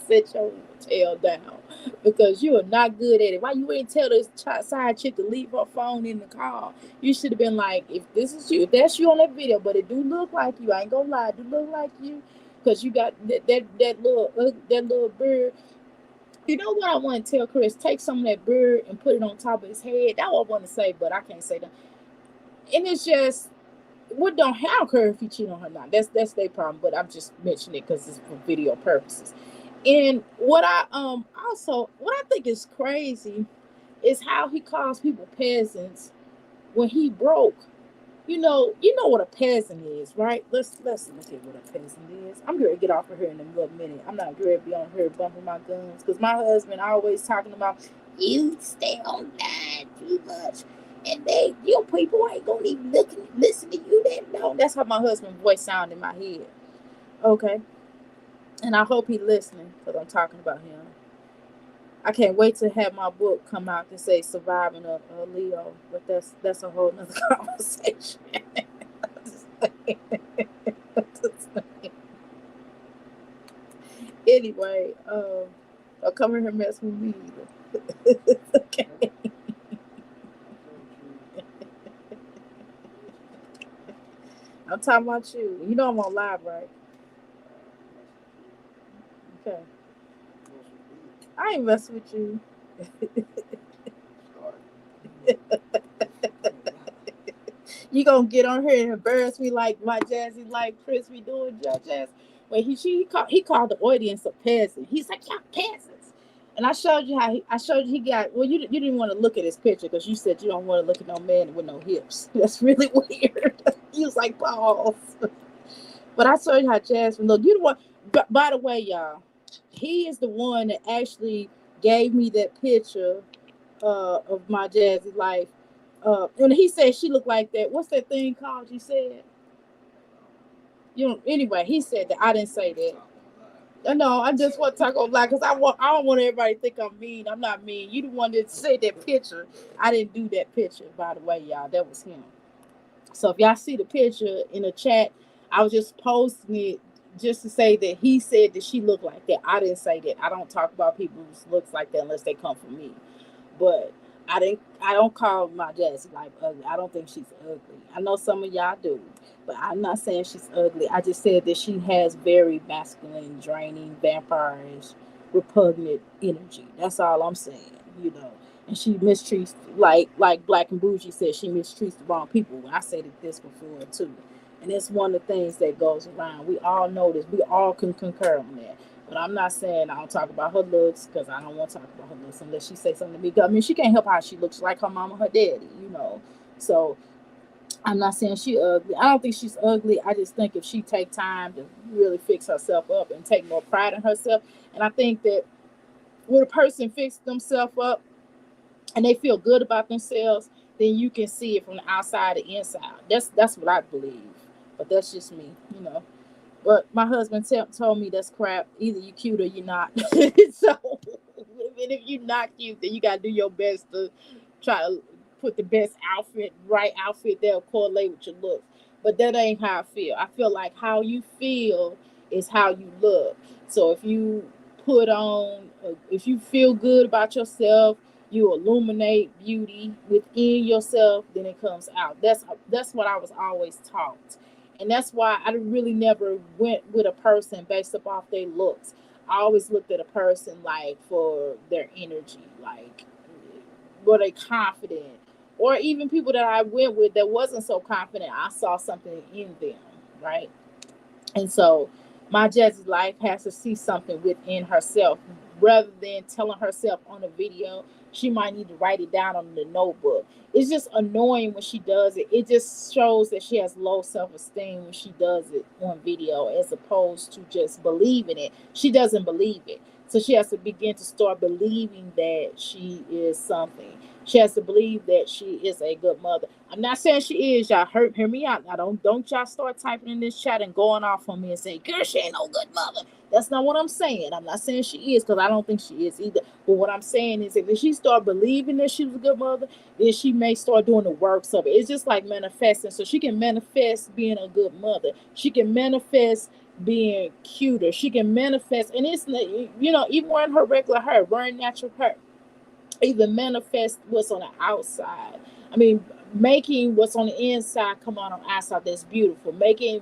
sit your tail down, because you are not good at it. Why you ain't tell this side chick to leave her phone in the car? You should have been like, if this is you, if that's you on that video, but it do look like you. I ain't gonna lie, it do look like you, because you got that little bird. You know what I want to tell Chris? Take some of that bird and put it on top of his head. That's what I want to say, but I can't say that. And it's just, what don't I don't care if he cheat on her or not. That's their problem. But I'm just mentioning it because it's for video purposes. And what I think is crazy is how he calls people peasants when he broke. You know what a peasant is, right? Let's look at what a peasant is. I'm gonna get off of here in a little minute. I'm not gonna be on here bumping my guns, because my husband always talking about, you stay on that too much. And your people ain't gonna even listen to you that long. That's how my husband's voice sounded in my head. Okay. And I hope he's listening because I'm talking about him. I can't wait to have my book come out to say surviving a Leo, but that's a whole nother conversation. Anyway, don't come in here mess with me either. Okay. I'm talking about you. You know I'm on live, right? Okay. I ain't messing with you. You gonna get on here and embarrass me like my Jazzy Life Chris be doing, Jazz. When he called the audience a peasant. He's like, y'all peasants. And I showed you he got, well, you didn't want to look at his picture because you said you don't want to look at no man with no hips. That's really weird. He was like, pause. But I showed you how Jasmine look. You the one. By the way, y'all, he is the one that actually gave me that picture of my Jazzy Life. And he said she looked like that. What's that thing called? You said. You know. Anyway, he said that. I didn't say that. No, I just want to talk on black because I don't want everybody to think I'm mean. I'm not mean. You the one that said that picture. I didn't do that picture, by the way, y'all. That was him. So if y'all see the picture in the chat, I was just posting it just to say that he said that she looked like that. I didn't say that. I don't talk about people who looks like that unless they come from me. But I don't call my Jazzy Life ugly. I don't think she's ugly. I know some of y'all do, but I'm not saying she's ugly. I just said that she has very masculine, draining, vampirish, repugnant energy. That's all I'm saying, you know. And she mistreats, like Black and Bougie said, she mistreats the wrong people. I said this before too. And it's one of the things that goes around. We all know this. We all can concur on that. But I'm not saying I don't talk about her looks because I don't want to talk about her looks unless she say something to me. I mean, she can't help how she looks like her mama, her daddy, you know. So I'm not saying she ugly. I don't think she's ugly. I just think if she take time to really fix herself up and take more pride in herself, and I think that when a person fix themselves up and they feel good about themselves, then you can see it from the outside to inside. That's what I believe. But that's just me, you know. But my husband told me that's crap. Either you cute or you're not. So, even if you're not cute, then you got to do your best to try to put the best outfit, right outfit that'll correlate with your looks. But that ain't how I feel. I feel like how you feel is how you look. So if you if you feel good about yourself, you illuminate beauty within yourself, then it comes out. That's what I was always taught. And that's why I really never went with a person based off their looks. I always looked at a person like for their energy, like were they confident? Or even people that I went with that wasn't so confident, I saw something in them, right? And so my Jazzy Life has to see something within herself rather than telling herself on a video. She might need to write it down on the notebook. It's just annoying when she does it. It just shows that she has low self-esteem when she does it on video as opposed to just believing it. She doesn't believe it. So she has to begin to start believing that she is something. She has to believe that she is a good mother. I'm not saying she is. Y'all hear me out. Now don't y'all start typing in this chat and going off on me and saying, girl, she ain't no good mother. That's not what I'm saying. I'm not saying she is because I don't think she is either. But what I'm saying is if she start believing that she was a good mother, then she may start doing the works of it. It's just like manifesting. So she can manifest being a good mother. She can manifest being cuter. She can manifest, and it's, you know, even wearing her regular hair, wearing natural hair, even manifest what's on the outside. I mean, making what's on the inside come out on the outside. That's beautiful. Making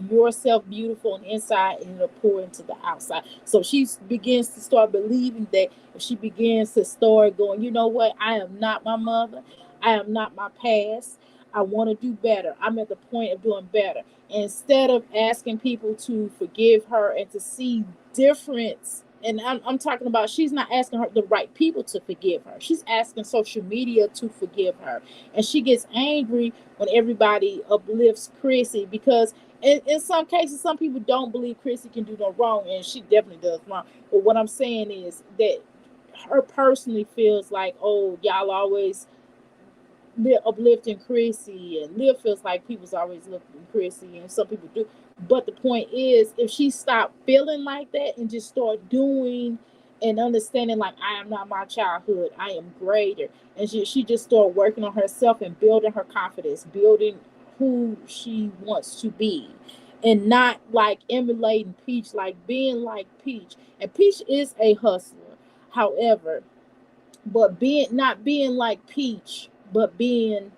yourself beautiful on the inside and it'll pour into the outside. So she begins to start believing that if she begins to start going, you know what? I am not my mother. I am not my past. I want to do better. I'm at the point of doing better. And instead of asking people to forgive her and to see difference, and I'm talking about she's not asking her the right people to forgive her. She's asking social media to forgive her. And she gets angry when everybody uplifts Chrissy because in some cases, some people don't believe Chrissy can do no wrong, and she definitely does wrong. But what I'm saying is that her personally feels like, oh, y'all always uplifting Chrissy, and Liv feels like people's always looking at Chrissy, and some people do. But the point is, if she stopped feeling like that and just start doing and understanding, like, I am not my childhood, I am greater, and she just started working on herself and building her confidence, building who she wants to be, and not like emulating Peach, like being like Peach. And Peach is a hustler. However, but being not being like Peach, but being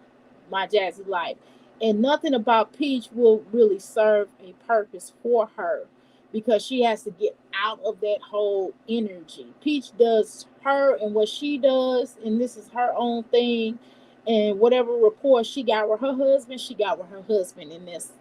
my Jazzy Life. And nothing about Peach will really serve a purpose for her because she has to get out of that whole energy. Peach does her and what she does, and this is her own thing. And whatever rapport she got with her husband, she got with her husband in this,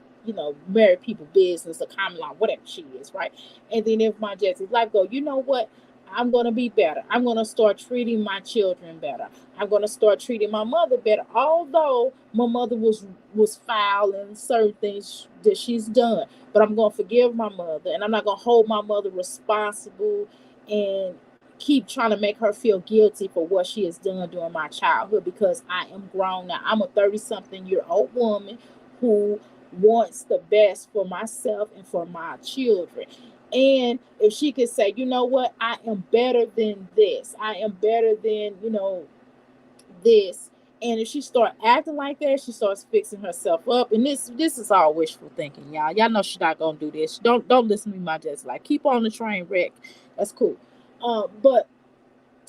married people business, a common law, whatever she is, right? And then if my Jazzy Life go, you know what? I'm going to be better. I'm going to start treating my children better. I'm going to start treating my mother better. Although my mother was foul in certain things that she's done. But I'm going to forgive my mother. And I'm not going to hold my mother responsible and keep trying to make her feel guilty for what she has done during my childhood, because I am grown now. I'm a 30-something-year-old woman who wants the best for myself and for my children. And if she could say, you know what, I am better than this. I am better than, this. And if she start acting like that, she starts fixing herself up. And this is all wishful thinking, y'all. Y'all know she's not gonna do this. Don't listen to me, my just like keep on the train wreck. That's cool. But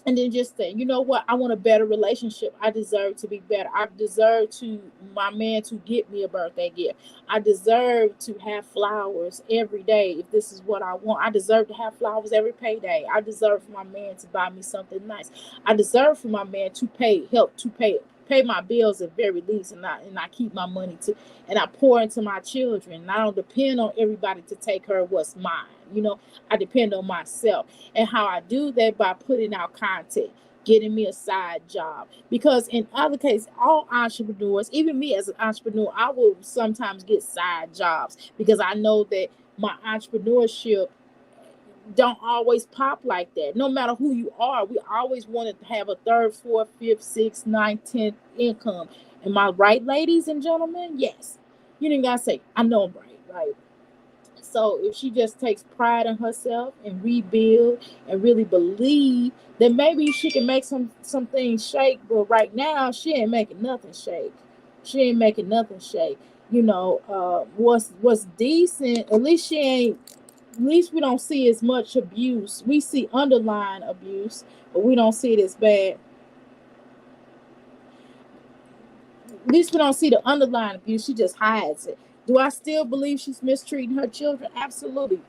and then just say, you know what, I want a better relationship. I deserve to be better. I deserve to my man to get me a birthday gift. I deserve to have flowers every day if this is what I want. I deserve to have flowers every payday. I deserve for my man to buy me something nice. I deserve for my man to help to pay my bills at very least, and I keep my money and I pour into my children. And I don't depend on everybody to take care of what's mine. I depend on myself. And how I do that by putting out content, getting me a side job. Because in other cases, all entrepreneurs, even me as an entrepreneur, I will sometimes get side jobs because I know that my entrepreneurship don't always pop like that. No matter who you are, we always want to have a third, fourth, fifth, sixth, ninth, 10th income. Am I right, ladies and gentlemen? Yes. You didn't gotta say, I know I'm right? So if she just takes pride in herself and rebuild and really believe, then maybe she can make some things shake. But right now, she ain't making nothing shake. What's decent, at least we don't see as much abuse. We see underlying abuse, but we don't see it as bad. At least we don't see the underlying abuse. She just hides it. Do I still believe she's mistreating her children? Absolutely.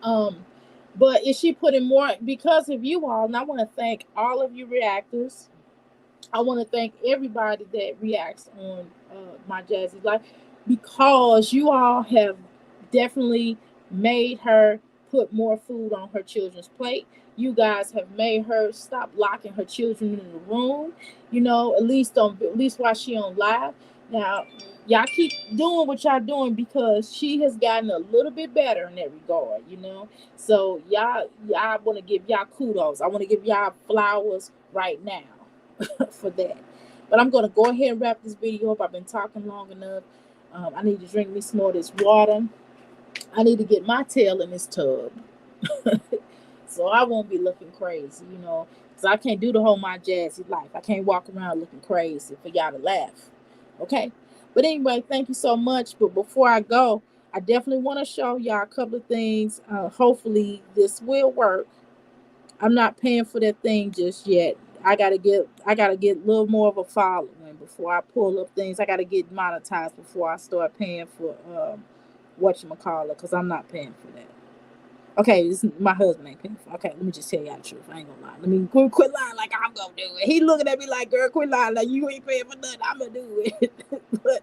But is she putting more because of you all? And I want to thank all of you reactors. I want to thank everybody that reacts on my Jazzy Life, because you all have definitely made her put more food on her children's plate. You guys have made her stop locking her children in the room. At least while she on live. Now, y'all keep doing what y'all doing because she has gotten a little bit better in that regard. So y'all want to give y'all kudos. I want to give y'all flowers right now for that. But I'm going to go ahead and wrap this video up. I've been talking long enough. I need to drink me some more of this water. I need to get my tail in this tub so I won't be looking crazy, because I can't do the whole my Jazzy Life. I can't walk around looking crazy for y'all to laugh. Okay? But anyway, thank you so much. But before I go, I definitely want to show y'all a couple of things. Hopefully this will work. I'm not paying for that thing just yet. I gotta get a little more of a following before I pull up things. I gotta get monetized before I start paying for whatchamacallit, because I'm not paying for that. Okay, my husband ain't paying for. Okay, let me just tell y'all the truth. I ain't gonna lie. Let me quit lying like I'm gonna do it. He looking at me like, girl, quit lying like you ain't paying for nothing. I'm gonna do it. But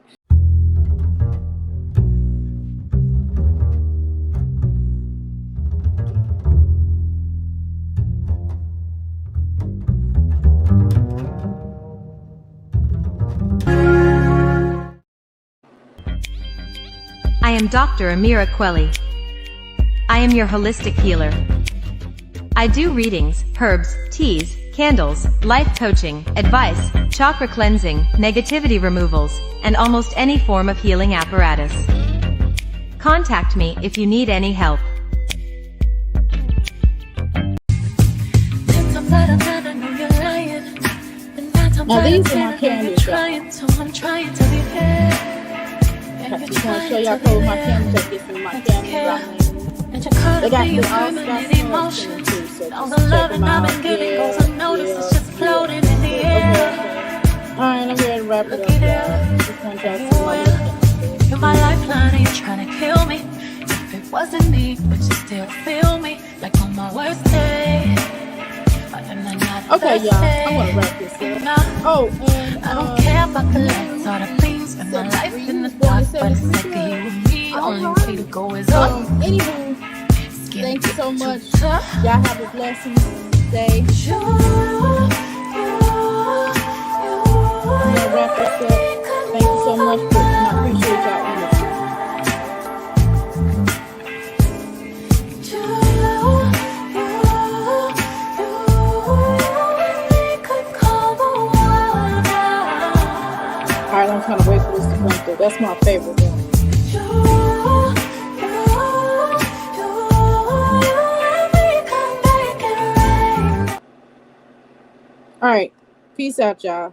I am Dr. Amira Quelly. I am your holistic healer. I do readings, herbs, teas, candles, life coaching, advice, chakra cleansing, negativity removals, and almost any form of healing apparatus. Contact me if you need any help. Now these are my candles, y'all. I just want to show y'all cold my candles. I get some of my candles. They got the all stuff in too, so just check them out. Alright, I'm ready to wrap it up, y'all. Just want y'all to see my list. You're my lifeline and you're trying to kill me. If it wasn't me, but you still feel me like on my worst day. Okay, y'all, I want to wrap this up. Oh, and I don't care about the lights or the beams and my life in the dark, but it's like you and me. Only way to go is up. Anywho, thank you so much. Y'all have a blessing day. I'm gonna wrap this up. Thank you so much, and I appreciate y'all. Alright, I'm trying to wait for this to come through. That's my favorite one. Alright, peace out, y'all.